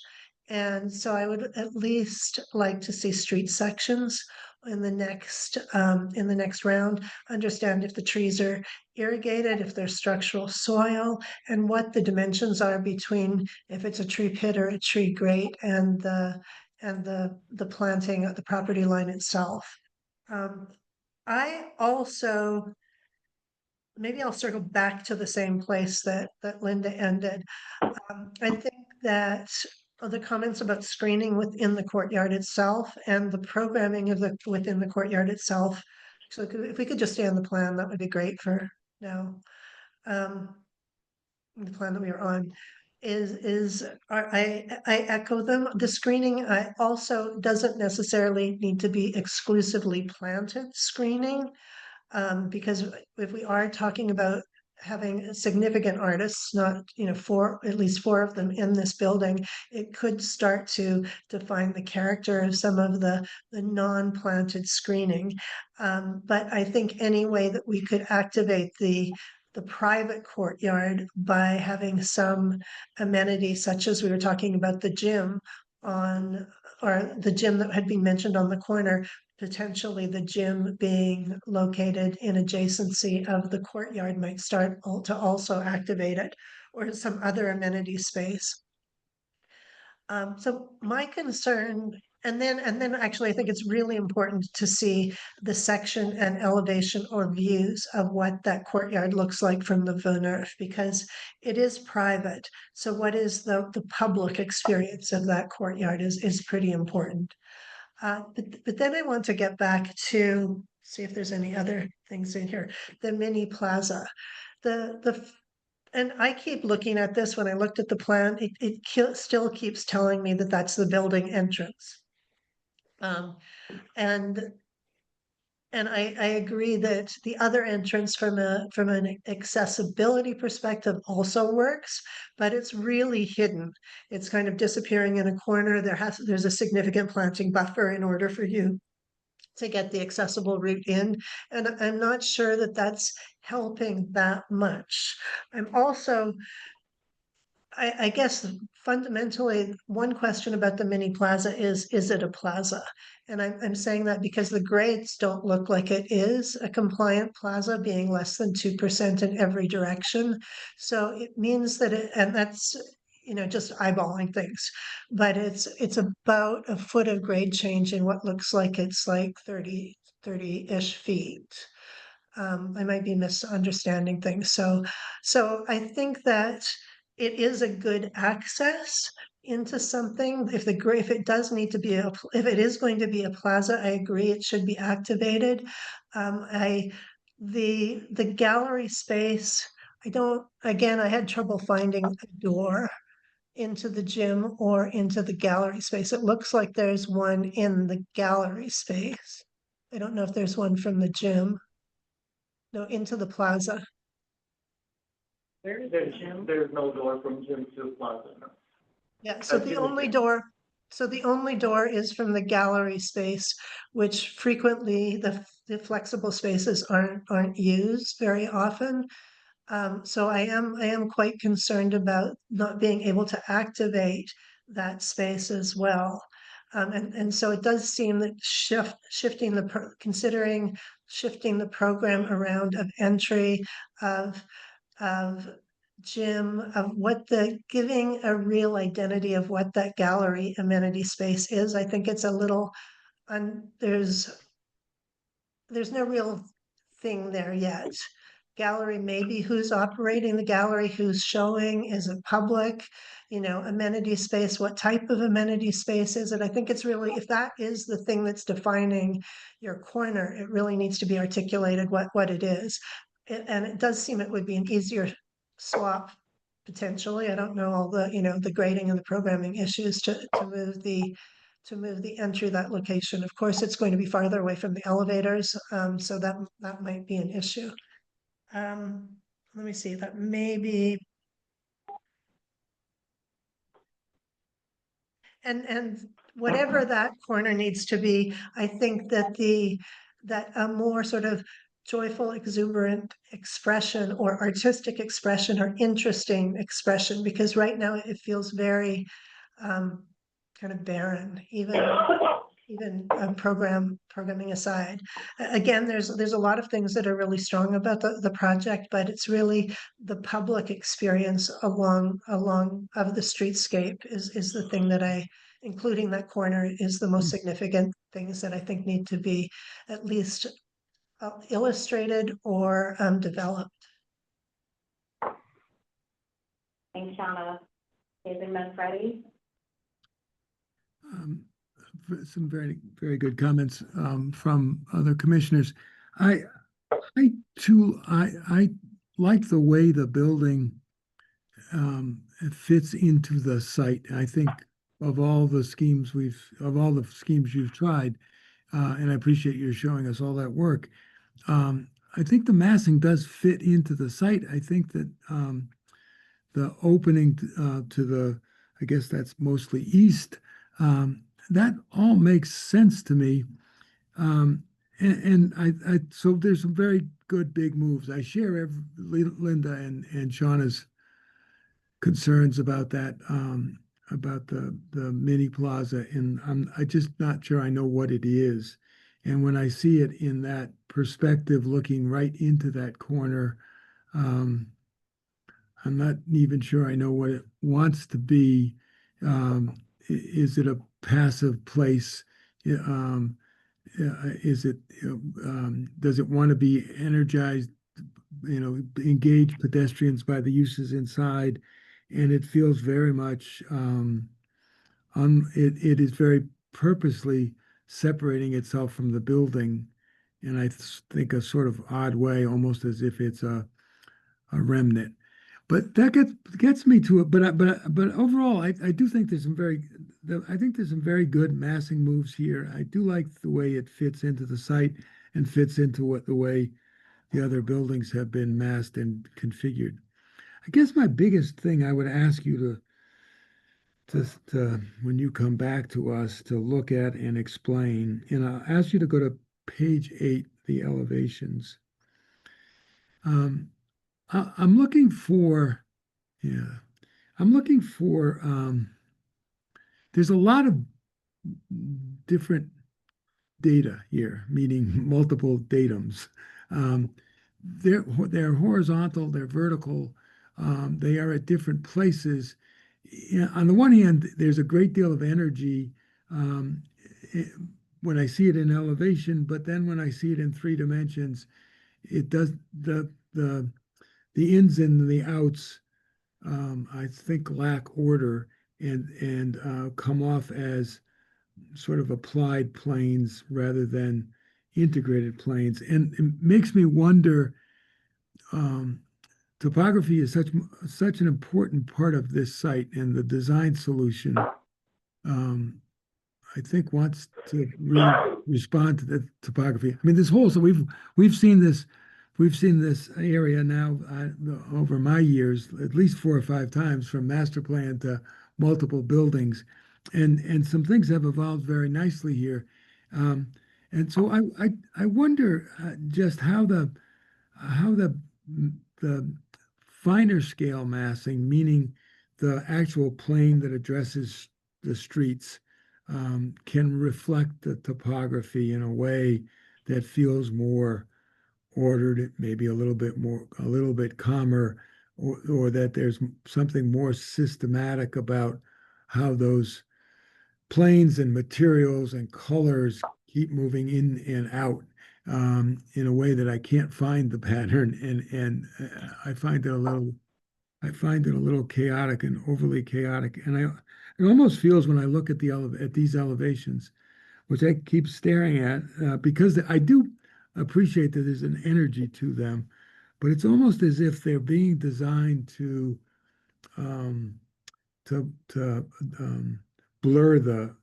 And so I would at least like to see street sections in the next round, understand if the trees are irrigated, if there's structural soil, and what the dimensions are between if it's a tree pit or a tree grate and the planting at the property line itself. I also, maybe I'll circle back to the same place that Linda ended. I think that the comments about screening within the courtyard itself and the programming within the courtyard itself. So if we could just stay on the plan, that would be great for now. The plan that we are on I echo them. The screening also doesn't necessarily need to be exclusively planted screening. Because if we are talking about having significant artists, not, at least 4 of them in this building, it could start to define the character of some of the non-planted screening. But I think any way that we could activate the private courtyard by having some amenities, such as we were talking about the gym or the gym that had been mentioned on the corner, potentially the gym being located in adjacency of the courtyard might start to also activate it, or some other amenity space. So my concern, and then actually I think it's really important to see the section and elevation or views of what that courtyard looks like from the Veneur, because it is private. So what is the public experience of that courtyard is pretty important. But then I want to get back to see if there's any other things in here. The mini plaza, the And I keep looking at this, when I looked at the plan, still keeps telling me that that's the building entrance. Um, and I agree that the other entrance from an accessibility perspective also works, but it's really hidden. It's kind of disappearing in a corner. There's a significant planting buffer in order for you to get the accessible route in. And I'm not sure that that's helping that much. I'm also, I guess fundamentally, one question about the mini plaza is it a plaza? And I'm saying that because the grades don't look like it is a compliant plaza, being less than 2% in every direction. So it means that and that's, just eyeballing things, but it's about a foot of grade change in what looks like it's like 30-ish feet. I might be misunderstanding things. So I think that it is a good access into something. If it does need to be if it is going to be a plaza, I agree it should be activated. The gallery space, I had trouble finding a door into the gym or into the gallery space. It looks like there's one in the gallery space. I don't know if there's one from the gym. No, into the plaza. There's no door from gym to plaza, no. Yeah, so the only door is from the gallery space, which frequently the flexible spaces aren't used very often. So I am quite concerned about not being able to activate that space as well. And so it does seem that considering shifting the program around of entry, of gym, of giving a real identity of what that gallery amenity space is. I think it's a little, there's no real thing there yet. Gallery, maybe who's operating the gallery, who's showing, is it public? Amenity space, what type of amenity space is it? I think it's really, if that is the thing that's defining your corner, it really needs to be articulated what it is. And it does seem it would be an easier swap potentially. I don't know all the grading and the programming issues to move the entry that location. Of course, it's going to be farther away from the elevators, so that might be an issue. Let me see, that may be. And whatever that corner needs to be, I think that that a more sort of joyful, exuberant expression or artistic expression or interesting expression, because right now it feels very kind of barren, even programming aside. Again, there's a lot of things that are really strong about the project, but it's really the public experience along of the streetscape is the thing that including that corner, is the most significant things that I think need to be at least illustrated or developed. Thanks, Shauna. David Manfredi? Some very, very good comments from other commissioners. I too like the way the building fits into the site. I think of all the schemes you've tried, and I appreciate you showing us all that work. I think the massing does fit into the site. I think that the opening to the, I guess that's mostly east, that all makes sense to me. So there's some very good big moves. I share Linda and Shauna's concerns about that, about the mini plaza, and I'm just not sure I know what it is. And when I see it in that perspective, looking right into that corner, I'm not even sure I know what it wants to be. Is it a passive place? Is it? Does it want to be energized? Engage pedestrians by the uses inside, and it feels very much. It is very purposely separating itself from the building, and I think a sort of odd way, almost as if it's a remnant. But that gets me to it. But overall, I do think there's some I think there's some very good massing moves here. I do like the way it fits into the site and fits into the way the other buildings have been massed and configured. I guess my biggest thing I would ask you to when you come back to us to look at and explain, and I'll ask you to go to page 8, the elevations. I'm looking for, there's a lot of different data here, meaning multiple datums. They're horizontal, they're vertical, they are at different places. On the one hand, there's a great deal of energy when I see it in elevation, but then when I see it in 3 dimensions, it does the ins and the outs, I think, lack order and come off as sort of applied planes rather than integrated planes. And it makes me wonder, topography is such an important part of this site, and the design solution, I think, wants to really respond to the topography. I mean, so we've seen this area now over my years at least 4 or 5 times, from master plan to multiple buildings, and some things have evolved very nicely here. And so I wonder just how the finer scale massing, meaning the actual plane that addresses the streets, can reflect the topography in a way that feels more ordered, maybe a little bit calmer, or that there's something more systematic about how those planes and materials and colors keep moving in and out, in a way that I can't find the pattern, and I find it a little chaotic and overly chaotic. And it almost feels, when I look at these elevations, which I keep staring at, because I do appreciate that there's an energy to them, but it's almost as if they're being designed to blur the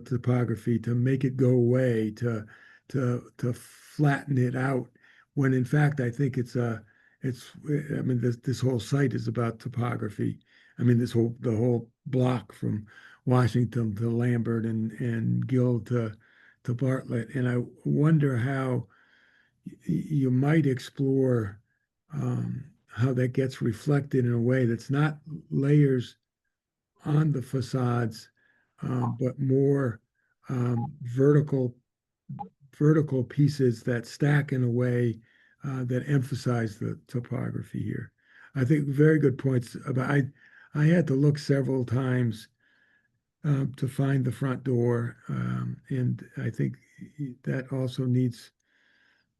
topography, to make it go away, to flatten it out, when in fact I think I mean, this whole site is about topography. I mean, the whole block from Washington to Lambert and Guild to Bartlett. And I wonder how you might explore how that gets reflected in a way that's not layers on the facades, but more vertical pieces that stack in a way that emphasize the topography here. I think very good points about. I had to look several times to find the front door, and I think that also needs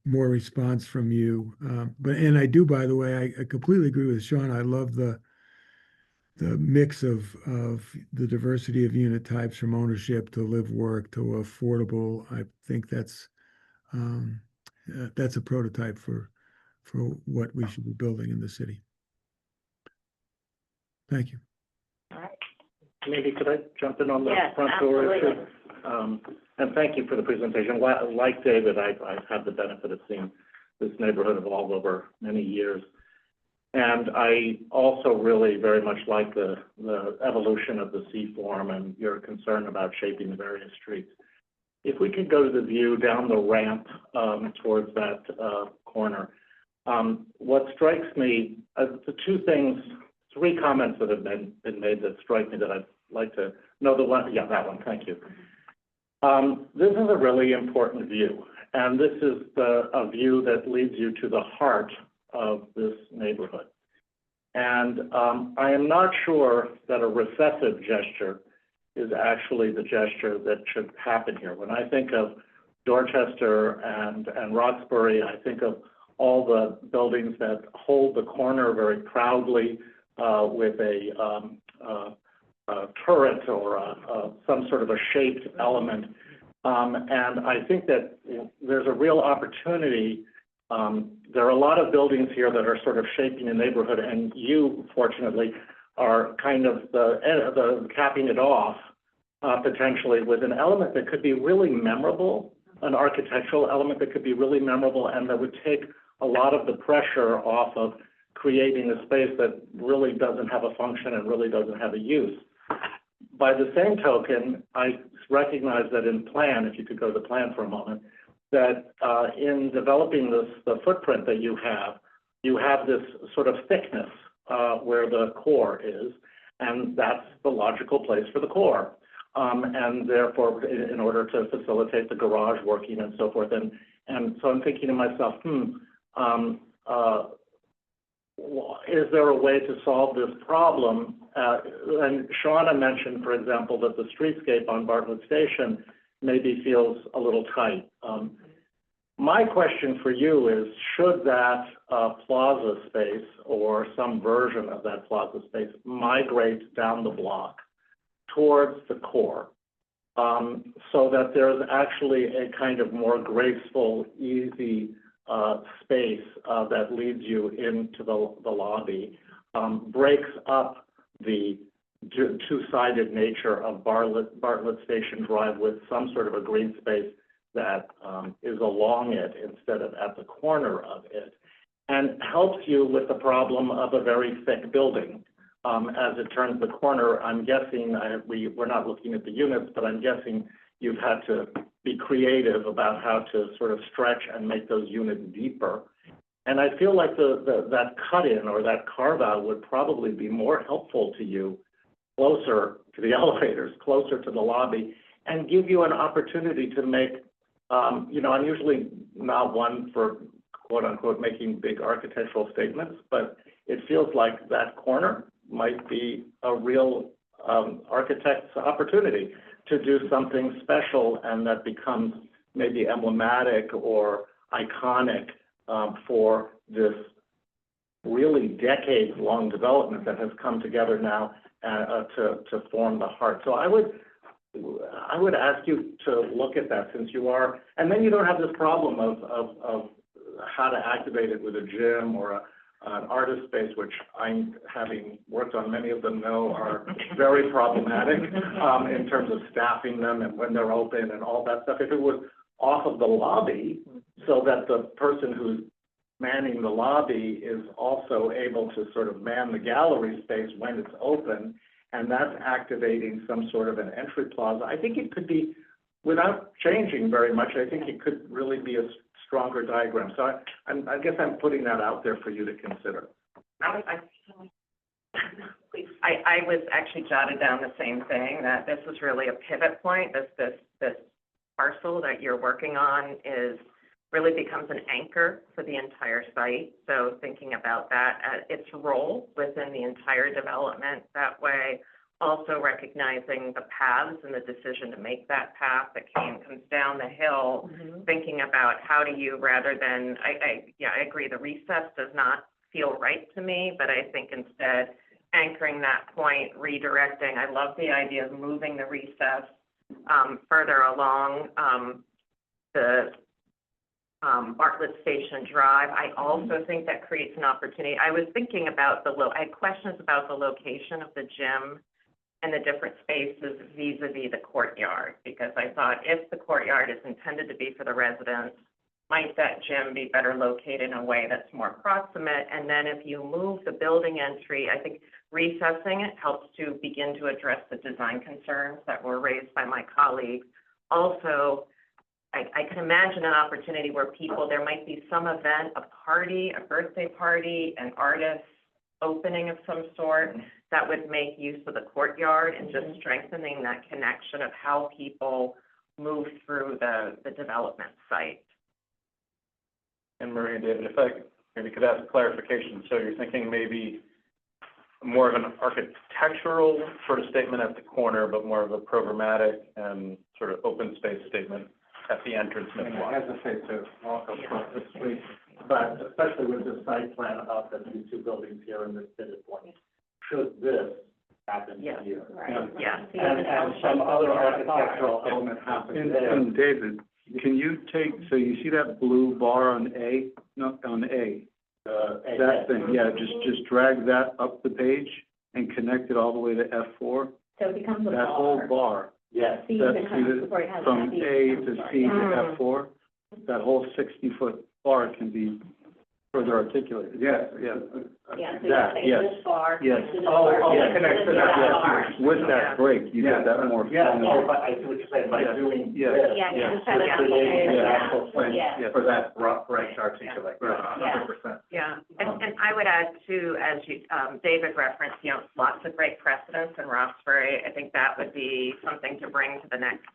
more response from you. And I do, by the way, I completely agree with Sean. I love the mix of the diversity of unit types, from ownership to live work to affordable. I think that's a prototype for what we should be building in the city. Thank you. Maybe could I jump in on the Yes, front door issue? absolutely. And thank you for the presentation. Like David, I've had the benefit of seeing this neighborhood evolve over many years. And I also really very much like the evolution of the C form and your concern about shaping the various streets. If we could go to the view down the ramp towards that corner, what strikes me, the 3 comments that have been made that strike me that I'd like to know. That one, thank you. This is a really important view, and this is a view that leads you to the heart of this neighborhood. And I am not sure that a recessive gesture is actually the gesture that should happen here. When I think of Dorchester and Roxbury, I think of all the buildings that hold the corner very proudly with a turret or some sort of a shaped element. And I think that there's a real opportunity There are a lot of buildings here that are sort of shaping a neighborhood, and you, fortunately, are kind of the capping it off potentially with an element that could be really memorable, an architectural element that could be really memorable, and that would take a lot of the pressure off of creating a space that really doesn't have a function and really doesn't have a use. By the same token, I recognize that in plan, if you could go to the plan for a moment, that in developing the footprint that you have this sort of thickness where the core is, and that's the logical place for the core. And therefore, in order to facilitate the garage working and so forth. And so I'm thinking to myself, is there a way to solve this problem? And Shauna mentioned, for example, that the streetscape on Bartlett Station maybe feels a little tight. My question for you is, should that plaza space or some version of that plaza space migrate down the block towards the core so that there's actually a kind of more graceful, easy space that leads you into the lobby, breaks up the two-sided nature of Bartlett Station Drive with some sort of a green space that is along it instead of at the corner of it, and helps you with the problem of a very thick building. As it turns the corner, I'm guessing, we're not looking at the units, but I'm guessing you've had to be creative about how to sort of stretch and make those units deeper. And I feel like that cut-in or that carve-out would probably be more helpful to you, closer to the elevators, closer to the lobby, and give you an opportunity to make, I'm usually not one for quote-unquote making big architectural statements, but it feels like that corner might be a real architect's opportunity to do something special, and that becomes maybe emblematic or iconic for this really decades-long development that has come together now to form the heart. So I would ask you to look at that, since you are, and then you don't have this problem of how to activate it with a gym or an artist space, which I'm, having worked on many of them, know are very problematic in terms of staffing them and when they're open and all that stuff. If it was off of the lobby, so that the person who's manning the lobby is also able to sort of man the gallery space when it's open, and that's activating some sort of an entry plaza, I think it could be, without changing very much, I think it could really be a stronger diagram. So I guess I'm putting that out there for you to consider. I was actually jotted down the same thing, that this is really a pivot point. This parcel that you're working on really becomes an anchor for the entire site. So thinking about that, its role within the entire development that way, also recognizing the paths and the decision to make that path that comes down the hill, thinking about how do you, rather than, I agree, the recess does not feel right to me, but I think instead anchoring that point, redirecting. I love the idea of moving the recess further along the Bartlett Station Drive. I also think that creates an opportunity. I was thinking about I had questions about the location of the gym and the different spaces vis-a-vis the courtyard, because I thought if the courtyard is intended to be for the residents, might that gym be better located in a way that's more proximate? And then if you move the building entry, I think recessing it helps to begin to address the design concerns that were raised by my colleagues. Also, I can imagine an opportunity where there might be some event, a party, a birthday party, an artist opening of some sort that would make use of the courtyard, and just strengthening that connection of how people move through the development site. And Marie and David, if I maybe could ask clarification. So you're thinking maybe more of an architectural sort of statement at the corner, but more of a programmatic and sort of open space statement at the entrance midwalk. I hesitate to walk across the street, but especially with the site plan up at these two buildings here in this pivot point, should this happen here? Right. And some other architectural element happen there. And David, Can you take, so you see that blue bar on A? No, on A. That thing, yeah, just drag that up the page and connect it all the way to F4. So it becomes a bar. That whole bar. Yes. C That, becomes, before it has from that A becomes to bar. C to Yeah. F4, that whole 60-foot bar can be further articulated. Yes, yeah. Yeah, so That, you yes. take this bar, Yes. to this Oh, bar, oh, and connect to then that, that yes. bar. With that break, you get that more. Yeah, formal- but I see what you're saying, by doing. Yeah. this, Yeah, you just have this it creating on the the- actual plan Yeah. for that right to articulate, Yeah. 100%. Yeah, and I would add too, as you, David referenced, you know, lots of great precedents in Roxbury. I think that would be something to bring to the next,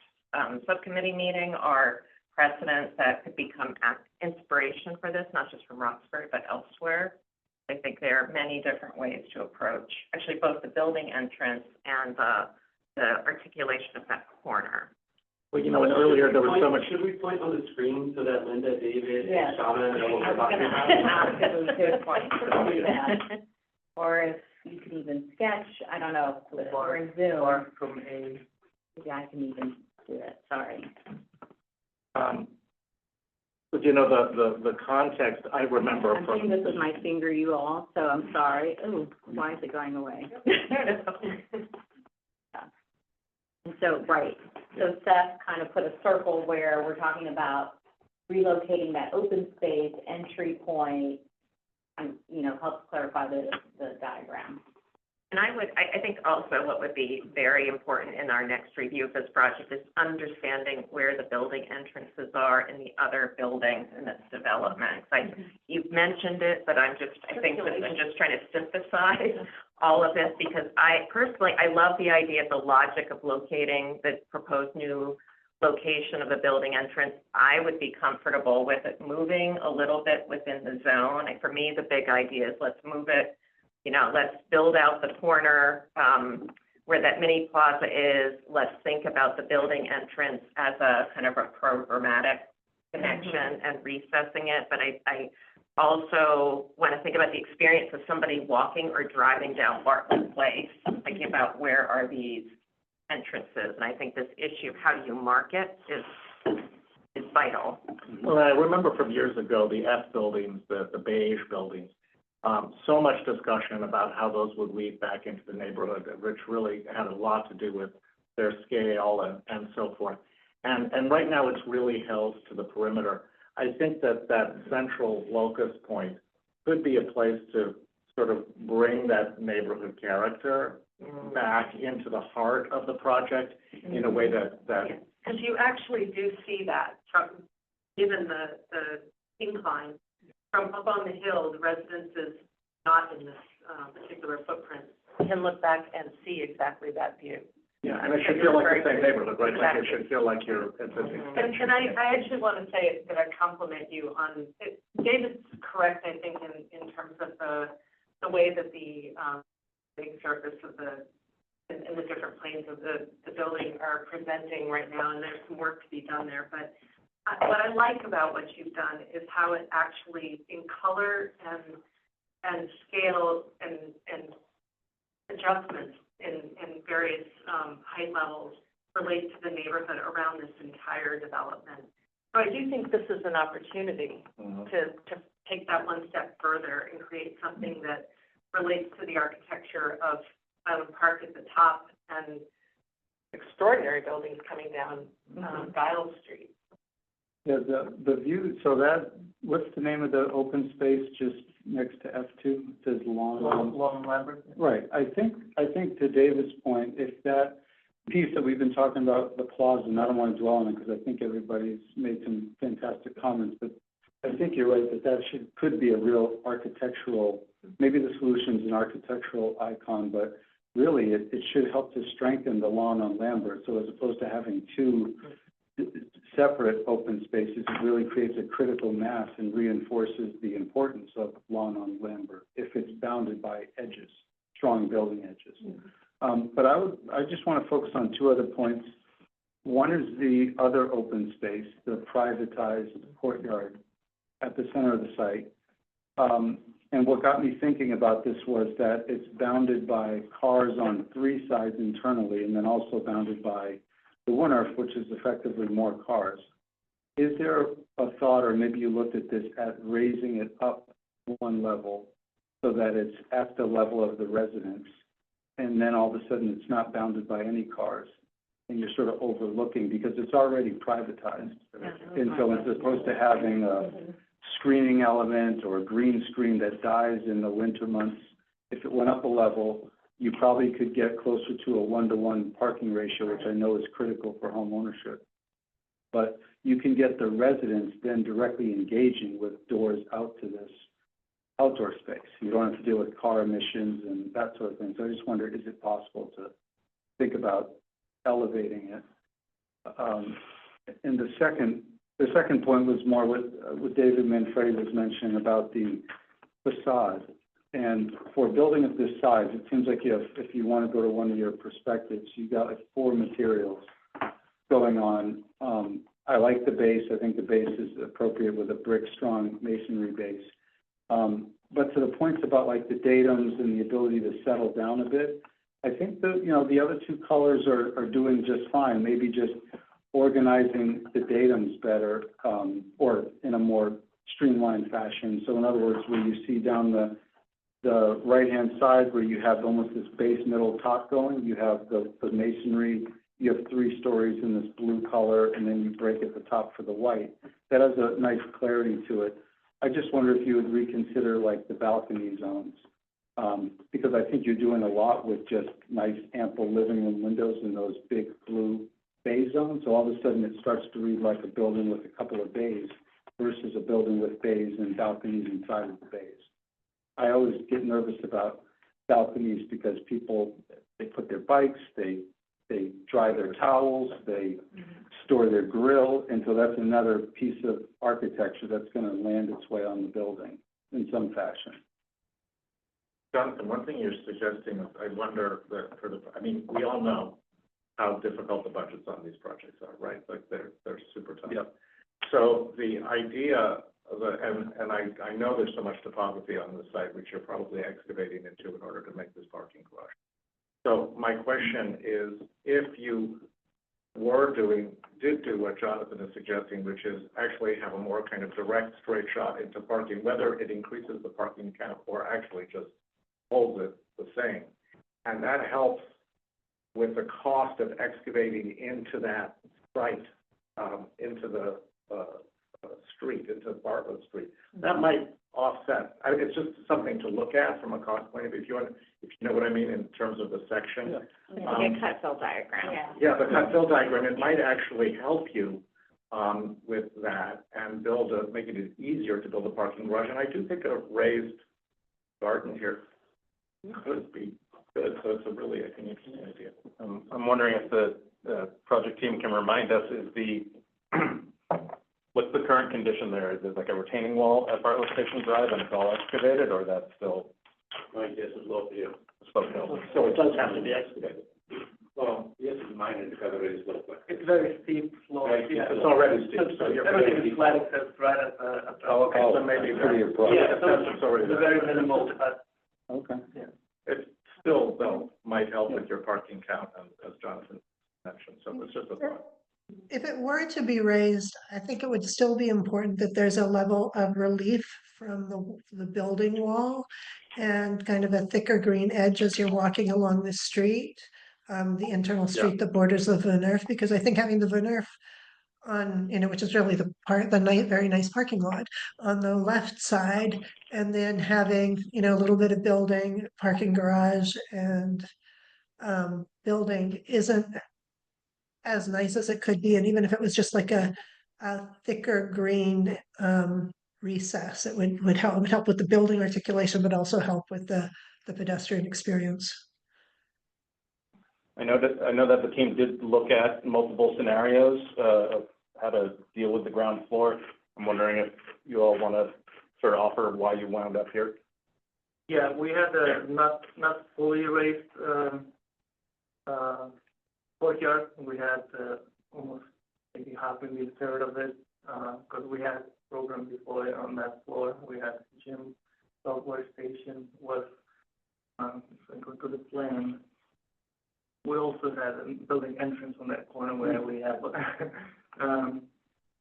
subcommittee meeting, or precedents that could become inspiration for this, not just from Roxbury, but elsewhere. I think there are many different ways to approach, actually, both the building entrance and the articulation of that corner. Well, you know, and earlier there was so much. Should we point on the screen so that Linda, David, Yeah. and Shauna know what I we're was talking gonna about? ask if it was good point to do that. Or if you could even sketch, I don't know, with or in Zoom, or From A. yeah, I can even do it, sorry. But you know, the context, I remember I'm from. doing this with my finger, you all, so I'm sorry. Ooh, why is it going away? Yeah. And so, right, so Seth kind of put a circle where we're talking about relocating that open space, entry point, and, you know, helps clarify the diagram. And I think also what would be very important in our next review of this project is understanding where the building entrances are in the other buildings in this development. Like, you've mentioned it, but I think that I'm just trying to synthesize all of this, because I love the idea of the logic of locating the proposed new location of the building entrance. I would be comfortable with it moving a little bit within the zone. And for me, the big idea is let's move it, you know, let's build out the corner where that mini plaza is. Let's think about the building entrance as a kind of a programmatic connection and recessing it. But I also want to think about the experience of somebody walking or driving down Bartlett Place, thinking about where are these entrances. And I think this issue of how do you market is vital. Well, I remember from years ago, the F buildings, the beige buildings, so much discussion about how those would weave back into the neighborhood, which really had a lot to do with their scale and so forth. And right now, it's really held to the perimeter. I think that central locus point could be a place to sort of bring that neighborhood character back into the heart of the project in a way that. Because you actually do see that from, given the incline, from up on the hill, the residences not in this particular footprint can look back and see exactly that view. Yeah, and it should feel like the same neighborhood, right? Like it should feel like you're at the. And I actually want to say that I compliment you on, David's correct, I think, in terms of the way that the big surface of and the different planes of the building are presenting right now, and there's some work to be done there. But what I like about what you've done is how it actually, in color and scale and adjustments in various height levels, relate to the neighborhood around this entire development. So I do think this is an opportunity to take that one step further and create something that relates to the architecture of Island Park at the top and extraordinary buildings coming down Giles Street. Yeah, the view, so that, what's the name of the open space just next to F2? It says Long Lambert. Right, I think to David's point, if that piece that we've been talking about, the plaza, and I don't want to dwell on it because I think everybody's made some fantastic comments, but I think you're right that could be a real architectural, maybe the solution's an architectural icon, but really it should help to strengthen the lawn on Lambert. So as opposed to having two separate open spaces, it really creates a critical mass and reinforces the importance of lawn on Lambert if it's bounded by edges, strong building edges. But I just want to focus on two other points. One is the other open space, the privatized courtyard at the center of the site. And what got me thinking about this was that it's bounded by cars on three sides internally, and then also bounded by the Winnerf, which is effectively more cars. is there a thought, or maybe you looked at this, at raising it up one level so that it's at the level of the residence, and then all of a sudden it's not bounded by any cars, and you're sort of overlooking, because it's already privatized. And so as opposed to having a screening element or a green screen that dies in the winter months, if it went up a level, you probably could get closer to a 1-to-1 parking ratio, which I know is critical for home ownership. But you can get the residents then directly engaging with doors out to this outdoor space. You don't have to deal with car emissions and that sort of thing. So I just wonder, is it possible to think about elevating it? And the second point was more what David Manfredi was mentioning about the facade. And for a building of this size, it seems like you have, if you want to go to one of your perspectives, you got like 4 materials going on. I like the base. I think the base is appropriate with a brick strong masonry base. But to the points about like the datums and the ability to settle down a bit, I think that, you know, the other 2 colors are doing just fine. Maybe just organizing the datums better, or in a more streamlined fashion. So in other words, where you see down the right-hand side where you have almost this base, middle, top going, you have the masonry, you have 3 stories in this blue color, and then you break at the top for the white. That has a nice clarity to it. I just wonder if you would reconsider like the balcony zones, because I think you're doing a lot with just nice, ample living room windows in those big blue bay zones. So all of a sudden it starts to read like a building with a couple of bays versus a building with bays and balconies inside of the bays. I always get nervous about balconies because people, they put their bikes, they dry their towels, they store their grill, and so that's another piece of architecture that's going to land its way on the building in some fashion. Jonathan, one thing you're suggesting is, I wonder that I mean, we all know how difficult the budgets on these projects are, right? Like they're super tough. Yep. So the idea of and I know there's so much topography on the site, which you're probably excavating into in order to make this parking garage. So my question is, if you did do what Jonathan is suggesting, which is actually have a more kind of direct, straight shot into parking, whether it increases the parking count or actually just holds it the same, and that helps with the cost of excavating into that site, into the street, into Bartlett Street, that might offset. It's just something to look at from a cost point of view. If you know what I mean in terms of the section. Like a cut-fill diagram. Yeah, the cut-fill diagram, it might actually help you with that and make it easier to build a parking garage. And I do think a raised garden here could be good. So it's a really, I think, interesting idea. I'm wondering if the project team can remind us, what's the current condition there? Is it like a retaining wall at Bartlett Station Drive and it's all excavated, or that's still? My guess is low hill. Slope hill. So it does have to be excavated. Well, yes, it's minor because it is low, but It's very steep slope. Yeah, it's already steep. So you're Everything is flat except right at the. Oh, okay, so maybe Pretty abrupt. Yeah, so it's already it's very minimal, Okay. it still, though, might help with your parking count, as Jonathan mentioned. So it's just a thought. If it were to be raised, I think it would still be important that there's a level of relief from the building wall and kind of a thicker green edge as you're walking along the street, the internal street that borders the Vernerf, because I think having the Vernerf on, which is really very nice parking lot on the left side, and then having, a little bit of building, parking garage and building isn't as nice as it could be. And even if it was just like a thicker green recess, it would help with the building articulation, but also help with the pedestrian experience. I know that the team did look at multiple scenarios of how to deal with the ground floor. I'm wondering if you all want to sort of offer why you wound up here. Yeah, we had a not fully raised courtyard. We had almost maybe half, maybe a third of it, because we had program before on that floor. We had gym, software station was, if I go to the plan, we also had a building entrance on that corner where we have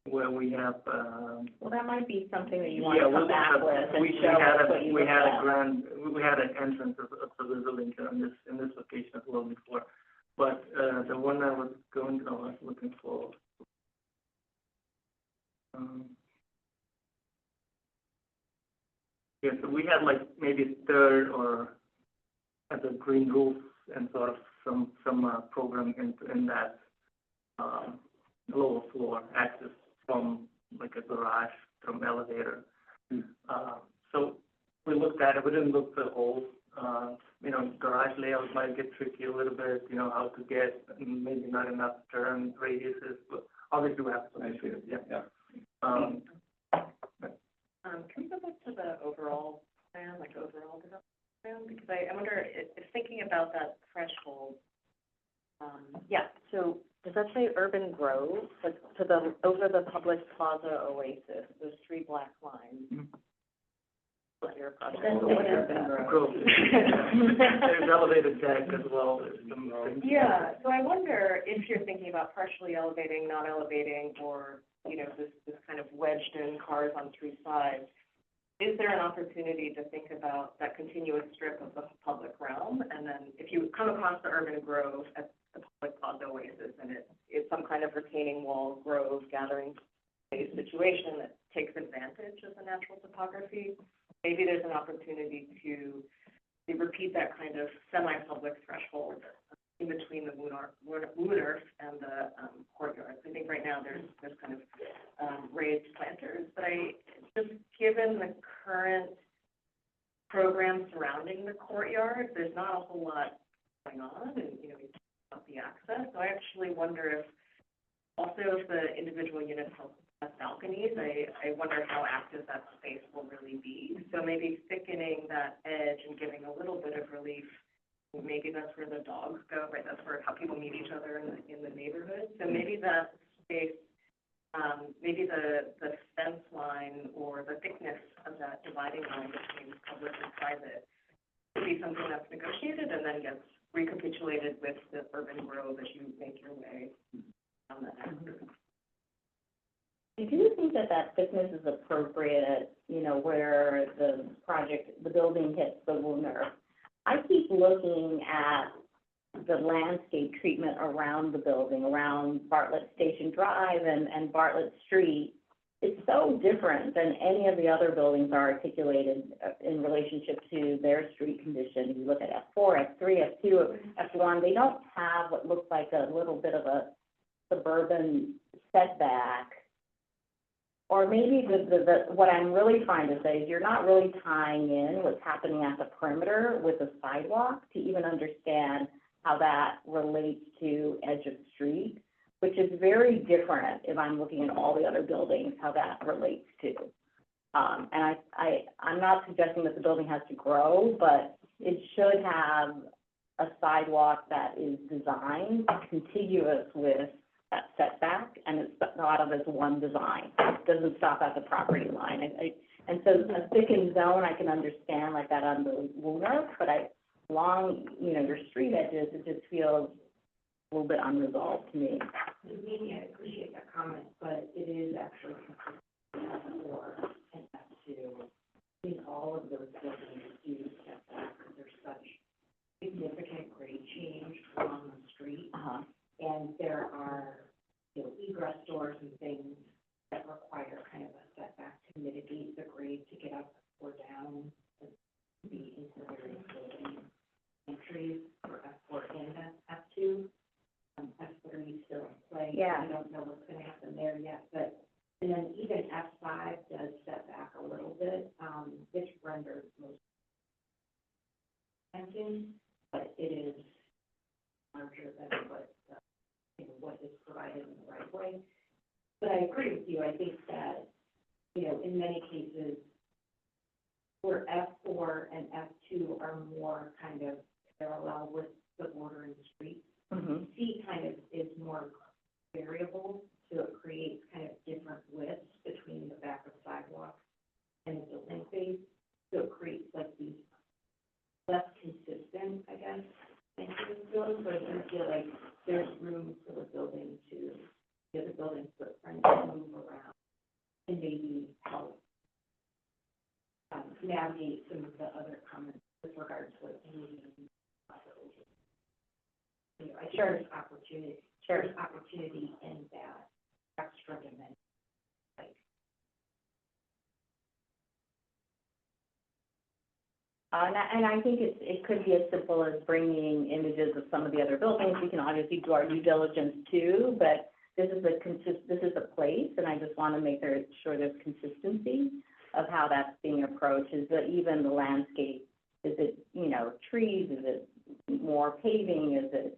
where we have, Well, that might be something that you want yeah, to come back with and show us what you we looked had at. a grand, we had an entrance of the building in this location as well before. But, the one I was looking for, yeah, so we had like maybe a third or at the green roof and sort of some program in that, lower floor access from like a garage, from elevator. So we looked at it, we didn't look the whole, garage layout might get tricky a little bit, how to get, maybe not enough turn radiuses, but obviously we have to make sure, yeah. Can we go back to the overall plan, like overall development plan? Because I wonder if thinking about that threshold, yeah, so does that say Urban Grove, like to the, over the Public Plaza Oasis, those three black lines? What your project? Urban Grove. There's elevated deck as well, there's some things. Yeah, so I wonder if you're thinking about partially elevating, non-elevating, or, this kind of wedged in cars on three sides. Is there an opportunity to think about that continuous strip of the public realm? And then if you come across the Urban Grove at the Public Plaza Oasis, and it's some kind of retaining wall, grove, gathering space situation that takes advantage of the natural topography, maybe there's an opportunity to repeat that kind of semi-public threshold in between the Moon Earth and the courtyards. I think right now there's kind of raised planters, but just given the current program surrounding the courtyard, there's not a whole lot going on, and we talked about the access. So I actually wonder if the individual units have balconies, I wonder how active that space will really be. So maybe thickening that edge and giving a little bit of relief. Maybe that's where the dogs go, right? That's where how people meet each other in the neighborhood. So maybe that space, maybe the fence line or the thickness of that dividing line between public and private could be something that's negotiated and then gets recapitulated with the Urban Grove as you make your way on the axis. I do think that thickness is appropriate, where the building hits the lunar. I keep looking at the landscape treatment around the building, around Bartlett Station Drive and Bartlett Street. It's so different than any of the other buildings are articulated in relationship to their street condition. If you look at F4, F3, F2, F1, they don't have what looks like a little bit of a suburban setback. Or maybe what I'm really trying to say is you're not really tying in what's happening at the perimeter with a sidewalk to even understand how that relates to edge of street, which is very different if I'm looking at all the other buildings, how that relates to. And I'm not suggesting that the building has to grow, but it should have a sidewalk that is designed contiguous with that setback, and it's thought of as one design. It doesn't stop at the property line. And so a thickened zone, I can understand like that on the lunar, but along, your street edges, it just feels a little bit unresolved to me. Maybe I appreciate that comment, but it is actually consistent for and to in all of those buildings do step back because there's such significant grade change along the street. And there are, egress doors and things that require kind of a setback to mitigate the grade to get up or down the into the various building entries for F4 and F2. F3 still in play. Yeah. I don't know what's going to happen there yet, but and then even F5 does step back a little bit. It's rendered most but it is larger than what is provided in the right way. But I agree with you. I think that, in many cases, where F4 and F2 are more kind of parallel with the bordering streets, C kind of is more variable, so it creates kind of different widths between the back of sidewalks and the building face. So it creates like these less consistent, I guess, things in the building, but I do feel like there's room for the building to, the building footprint to move around. maybe help navigate some of the other comments with regards to like I share this opportunity in that extra dimension. And I think it could be as simple as bringing images of some of the other buildings. We can obviously do our due diligence too, but this is a place, and I just want to make sure there's consistency of how that's being approached. Is that even the landscape? Is it, trees? Is it more paving? Is it,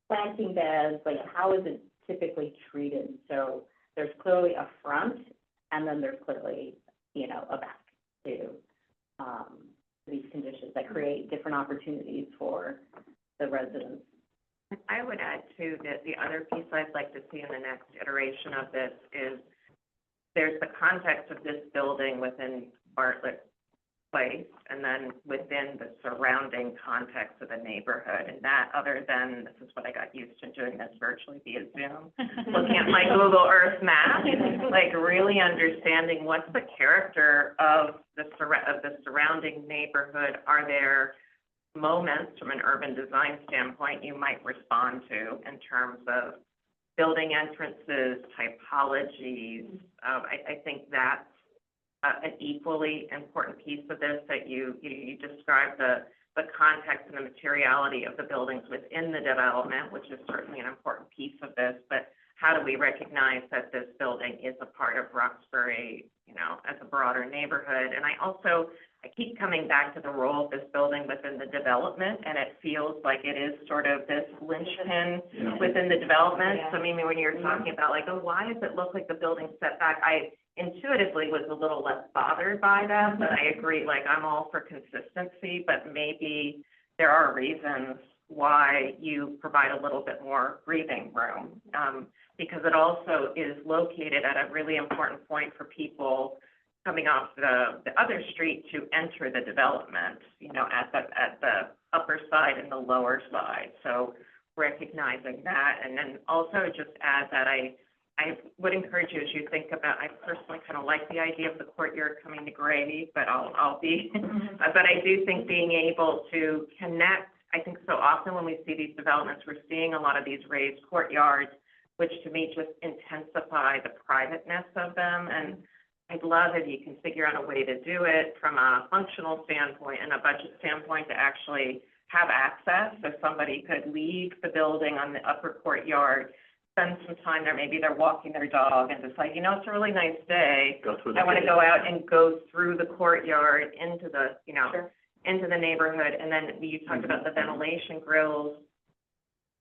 planting beds? Like, how is it typically treated? So there's clearly a front, and then there's clearly, a back to these conditions that create different opportunities for the residents. I would add too that the other piece I'd like to see in the next iteration of this is there's the context of this building within Bartlett Place, and then within the surrounding context of the neighborhood. And that, other than, this is what I got used to doing this virtually via Zoom, looking at my Google Earth map, like really understanding what's the character of the surrounding neighborhood. Are there moments from an urban design standpoint you might respond to in terms of building entrances, typologies? I think that's an equally important piece of this, that you describe the context and the materiality of the buildings within the development, which is certainly an important piece of this, but how do we recognize that this building is a part of Roxbury, as a broader neighborhood? And I keep coming back to the role of this building within the development, and it feels like it is sort of this linchpin within the development. So maybe when you're talking about like, why does it look like the building's set back? I intuitively was a little less bothered by that, but I agree, like I'm all for consistency, but maybe there are reasons why you provide a little bit more breathing room, because it also is located at a really important point for people coming off the other street to enter the development, at the upper side and the lower side. So recognizing that, and then also just add that I would encourage you, as you think about, I personally kind of like the idea of the courtyard coming to grade, but I'll be, but I do think being able to connect, I think so often when we see these developments, we're seeing a lot of these raised courtyards, which to me just intensify the privateness of them. And I'd love if you can figure out a way to do it from a functional standpoint and a budget standpoint to actually have access, so somebody could leave the building on the upper courtyard, spend some time there, maybe they're walking their dog and decide, it's a really nice day. I want to go out and go through the courtyard into the, into the neighborhood. And then you talked about the ventilation grills.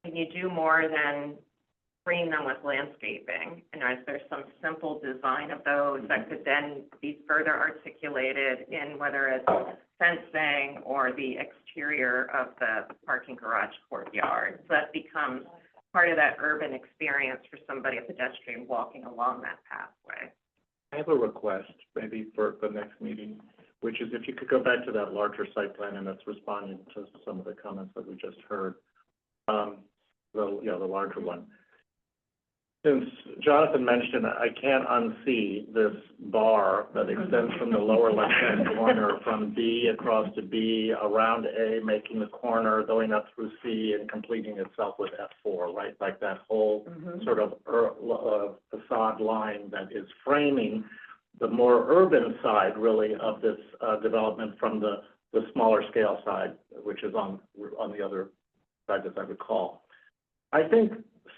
Can you do more than screen them with landscaping? Is there some simple design of those that could then be further articulated in whether it's fencing or the exterior of the parking garage courtyard? So that becomes part of that urban experience for somebody, a pedestrian walking along that pathway. I have a request, maybe for the next meeting, which is if you could go back to that larger site plan, and that's responding to some of the comments that we just heard, the larger one. Since Jonathan mentioned, I can't unsee this bar that extends from the lower left-hand corner from B across to B, around A, making the corner, going up through C, and completing itself with F4, right? Like that whole sort of facade line that is framing the more urban side, really, of this development from the smaller scale side, which is on the other side, as I recall. I think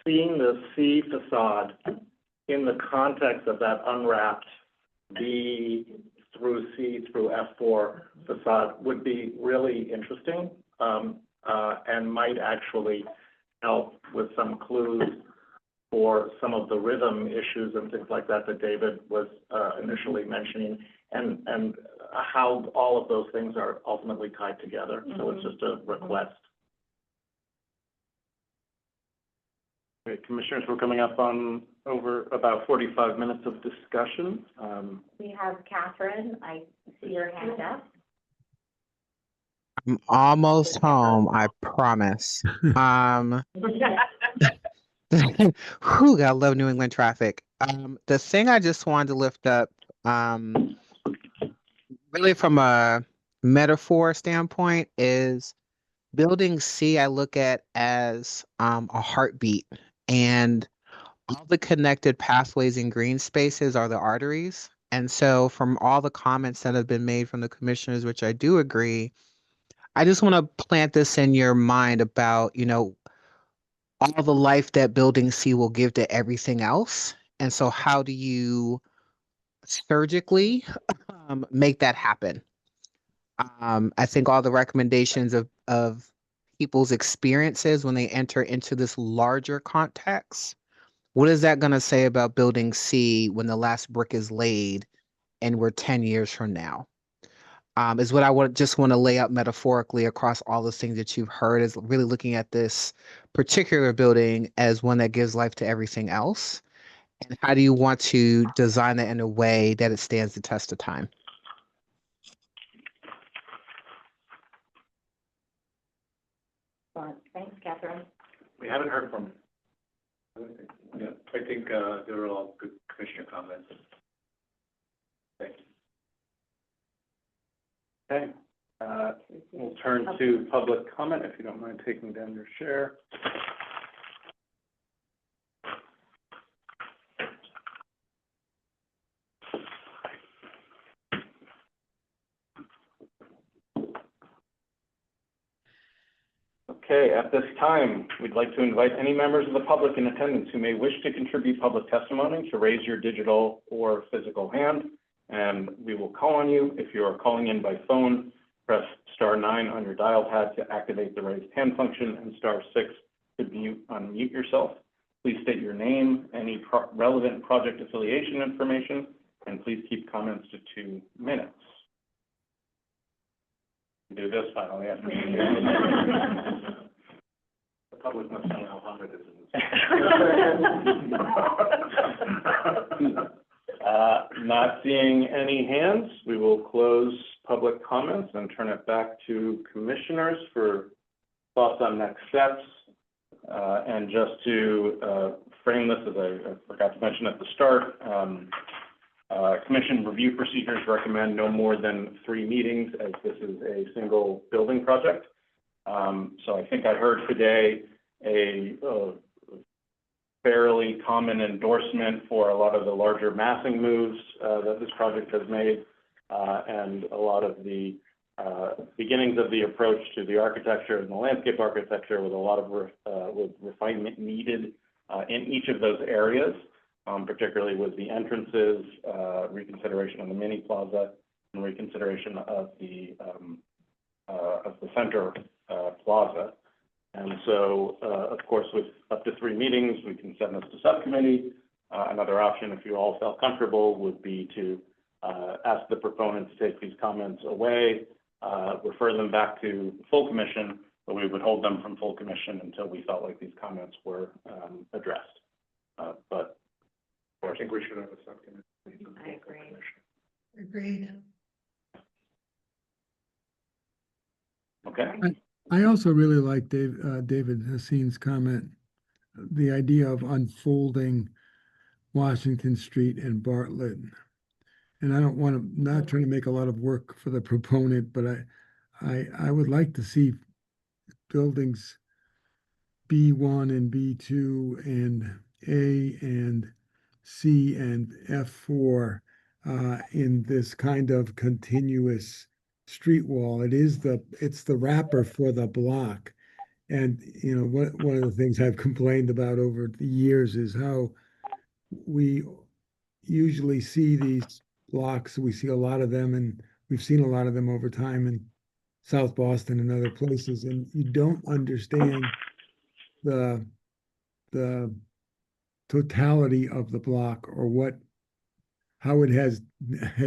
seeing the C facade in the context of that unwrapped B through C through F4 facade would be really interesting, and might actually help with some clues for some of the rhythm issues and things like that David was initially mentioning, and how all of those things are ultimately tied together. So it's just a request. Okay, Commissioners, we're coming up on over about 45 minutes of discussion. We have Catherine. I see your hand up. I'm almost home, I promise. Whew, I love New England traffic. The thing I just wanted to lift up, really from a metaphor standpoint, is building C, I look at as a heartbeat, and all the connected pathways and green spaces are the arteries. And so, from all the comments that have been made from the commissioners, which I do agree, I just want to plant this in your mind about, all the life that building C will give to everything else. And so, how do you surgically make that happen? I think all the recommendations of people's experiences when they enter into this larger context, what is that going to say about building C when the last brick is laid and we're 10 years from now? Is what I just want to lay out metaphorically across all the things that you've heard, is really looking at this particular building as one that gives life to everything else. And how do you want to design that in a way that it stands the test of time? Thanks, Catherine. We haven't heard from. Yeah, I think they were all good commissioner comments. Thank you. Okay, we'll turn to public comment, if you don't mind taking down your share. Okay, at this time, we'd like to invite any members of the public in attendance who may wish to contribute public testimony to raise your digital or physical hand, and we will call on you. If you are calling in by phone, press *9 on your dial pad to activate the raised hand function, and *6 to unmute yourself. Please state your name, any relevant project affiliation information, and please keep comments to 2 minutes. Do this finally after me. The public must know how hard it is. Not seeing any hands, we will close public comments and turn it back to commissioners for thoughts on next steps. And just to frame this, as I forgot to mention at the start, commission review procedures recommend no more than 3 meetings, as this is a single building project. So I think I heard today a fairly common endorsement for a lot of the larger massing moves that this project has made, and a lot of the beginnings of the approach to the architecture and the landscape architecture, with a lot of with refinement needed in each of those areas. Particularly with the entrances, reconsideration of the mini plaza, and reconsideration of the center plaza. And so, of course, with up to 3 meetings, we can send this to subcommittee. Another option, if you all felt comfortable, would be to ask the proponents to take these comments away, refer them back to full commission, but we would hold them from full commission until we felt like these comments were addressed. But I think we should have a subcommittee. I agree. Agreed. Okay. I also really like David Hassin's comment, the idea of unfolding Washington Street and Bartlett. And I don't want to, not trying to make a lot of work for the proponent, but I would like to see buildings B1 and B2 and A and C and F4 in this kind of continuous street wall. It's the wrapper for the block. And, one of the things I've complained about over the years is how we usually see these blocks. We see a lot of them, and we've seen a lot of them over time in South Boston and other places, and you don't understand the totality of the block, or how it has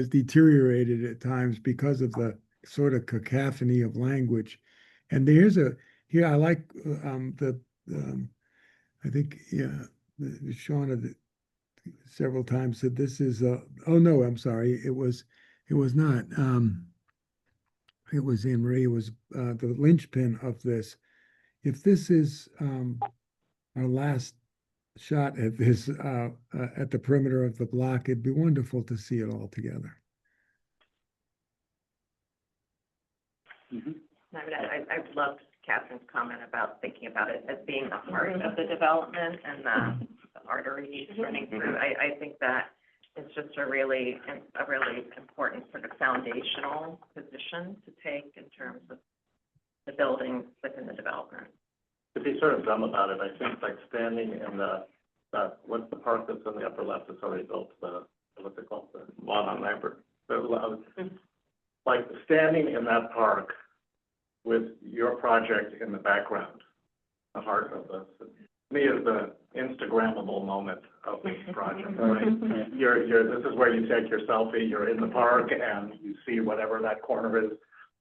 deteriorated at times because of the sort of cacophony of language. And here I like I think Shauna several times said this is oh no, I'm sorry, it was not it was Anne Marie, it was the linchpin of this. If this is our last shot at this, at the perimeter of the block. It'd be wonderful to see it all together. I loved Catherine's comment about thinking about it as being the heart of the development and the artery running through. I think that is just a really important sort of foundational position to take in terms of the buildings within the development. To be sort of dumb about it, I think like standing in what's the park that's in the upper left that's already built, what's it called, the lawn on Lambert? Like standing in that park with your project in the background, the heart of this, to me is the Instagrammable moment of this project, right? This is where you take your selfie, you're in the park and you see whatever that corner is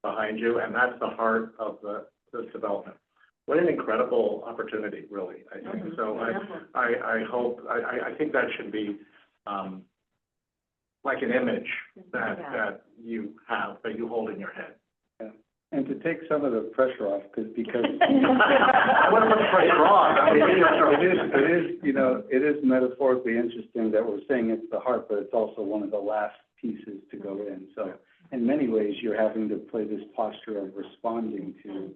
behind you, and that's the heart of this development. What an incredible opportunity, really, I think. So I hope, I think that should be like an image that you have, that you hold in your head. Yeah. And to take some of the pressure off, because I want to put the pressure on. I mean, it is metaphorically interesting that we're saying it's the heart, but it's also one of the last pieces to go in. So in many ways, you're having to play this posture of responding to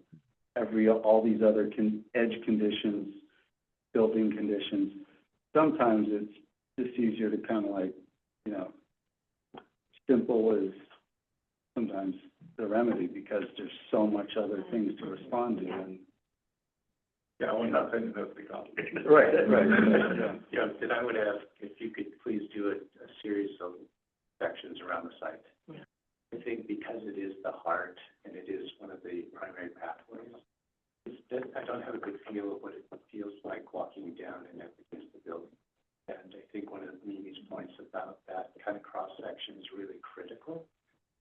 all these other edge conditions, building conditions. Sometimes it's just easier to kind of like, simple is sometimes the remedy, because there's so much other things to respond to. And yeah, we're not saying that's the complicated. Right. Yeah, and I would ask if you could please do a series of sections around the site. Yeah. I think because it is the heart and it is one of the primary pathways, I don't have a good feel of what it feels like walking down and up against the building. And I think one of Mimi's points about that kind of cross-section is really critical,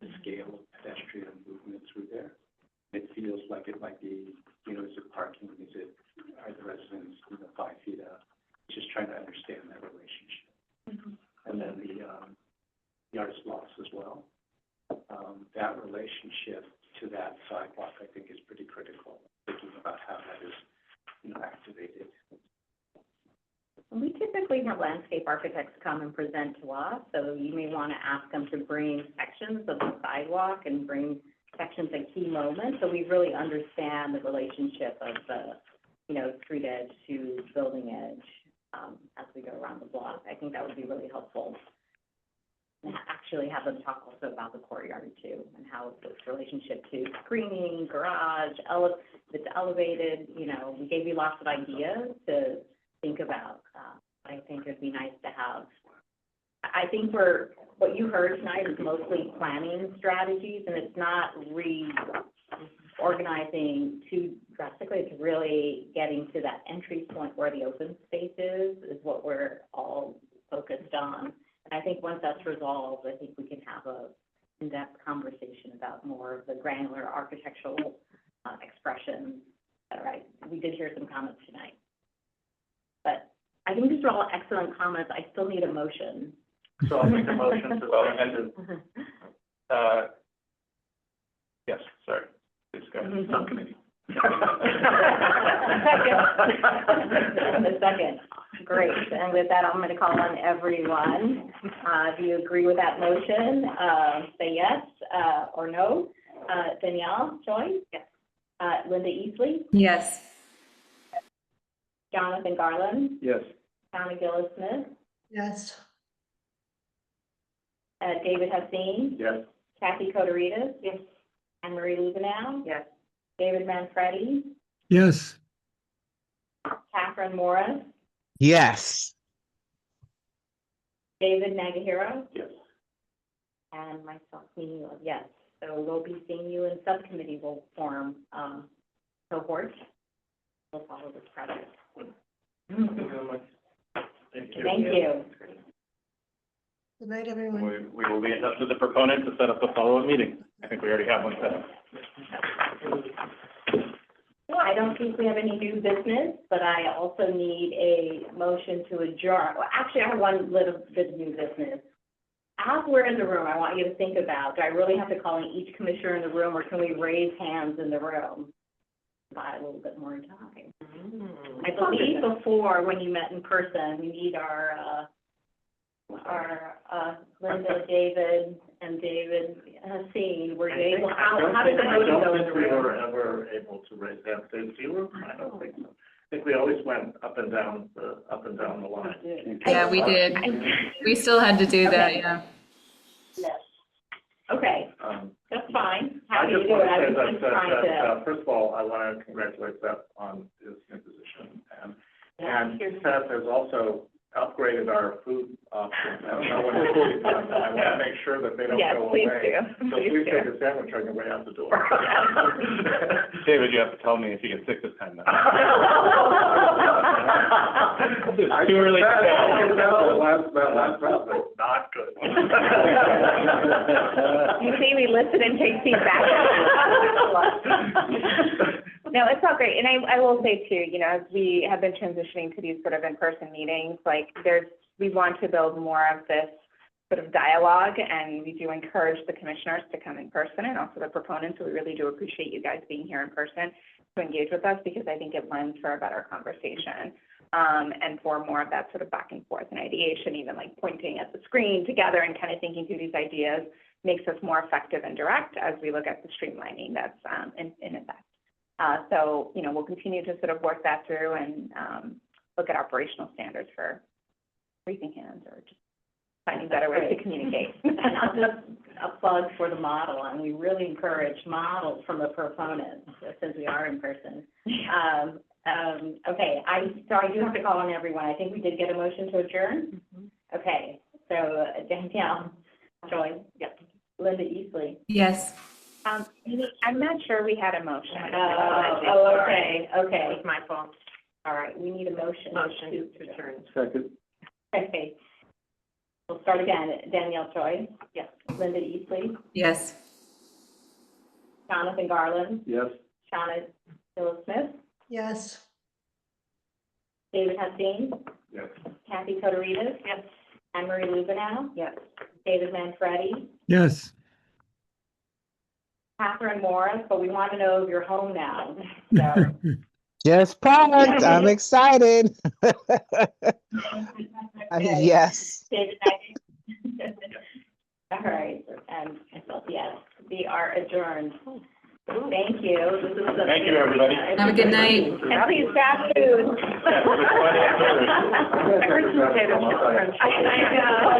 the scale of pedestrian movement through there. It feels like it might be, is it parking, are the residents, 5 feet out? Just trying to understand that relationship. Mm-hmm. And then the artist blocks as well. That relationship to that sidewalk, I think, is pretty critical, thinking about how that is, activated. We typically have landscape architects come and present to us, so you may want to ask them to bring sections of the sidewalk and bring sections at key moments, so we really understand the relationship of the, street edge to building edge as we go around the block. I think that would be really helpful. And actually have them talk also about the courtyard too, and how it's relationship to screening, garage, if it's elevated. We gave you lots of ideas to think about. I think it'd be nice to have. I think what you heard tonight is mostly planning strategies, and it's not reorganizing too drastically. It's really getting to that entry point where the open space is what we're all focused on. And I think once that's resolved, I think we can have a in-depth conversation about more of the granular architectural expressions. All right, we did hear some comments tonight. But I think these are all excellent comments. I still need a motion. So I'll make a motion to yes, sorry. Please go ahead. Subcommittee. The second. Great. And with that, I'm going to call on everyone. Do you agree with that motion? Say yes or no. Danielle Choi? Yes. Linda Easley? Yes. Jonathan Garland? Yes. Donna Gillis-Smith? Yes. David Haseen? Yes. Kathy Koderitas? Yes. Anne Marie Lubenow? Yes. David Manfredi? Yes. Catherine Morris? Yes. David Nagahiro? Yes. And myself, Mimi Love, yes. So we'll be seeing you in subcommittee. We'll form cohorts. We'll follow this project. Thank you very much. Thank you. Thank you. Good night, everyone. We will be in touch with the proponent to set up a follow-up meeting. I think we already have one set up. I don't think we have any new business, but I also need a motion to adjourn. Well, actually, I have one little bit of new business. As we're in the room, I want you to think about, do I really have to call in each commissioner in the room, or can we raise hands in the room? buy a little bit more time. I believe before, when you met in person, we need our Linda, David, and David Hassine. Were you able, how did the I voting go don't in think the we room? were ever able to raise that stage zero. I don't think so. I think we always went up and down the line. Yeah, we did. We still had to do that, yeah. Yes. Okay, that's fine. I Happy to just do want it. to I say was just trying to. that, first of all, I want to congratulate Beth on his new position. And Seth has also upgraded our food options. I don't know when it's food time, but I want to make sure that they don't go away. Yes, please do. So please take a sandwich on your way out the door. David, you have to tell me if you get sick this time now. Too early to tell. That last round was not good. You see, we listen and take feedback. No, it's all great. And I will say too, you know, as we have been transitioning to these sort of in-person meetings, like we want to build more of this sort of dialogue, and we do encourage the commissioners to come in person and also the proponents. So we really do appreciate you guys being here in person to engage with us, because I think it lends for a better conversation. And for more of that sort of back and forth and ideation, even like pointing at the screen together and kind of thinking through these ideas makes us more effective and direct as we look at the streamlining that's in effect. So, you know, we'll continue to sort of work that through and look at operational standards for raising hands or just finding better ways to communicate. And I'll just a plug for the model, and we really encourage models from the proponents since we are in person. Okay, so I do have to call on everyone. I think we did get a motion to adjourn. Okay, so Danielle, Joy, yep. Linda Easley. Yes. I'm not sure we had a motion. Okay. It's my fault. All right, we need a motion. To adjourn. Second. Okay. We'll start again. Danielle Choi. Yes. Linda Easley. Yes. Jonathan Garland. Yes. Shauna Phillips-Smith. Yes. David Hassine. Yes. Kathy Todoritas. Yes. Anne Marie Lubinow. Yes. David Manfredi. Yes. Catherine Morris, but we want to know if you're home now. So. Just parked. I'm excited. Yes. David, all right, and myself, yes, we are adjourned. Thank you. Thank you, everybody. Have a good night. And please grab food. I heard you say this. I know.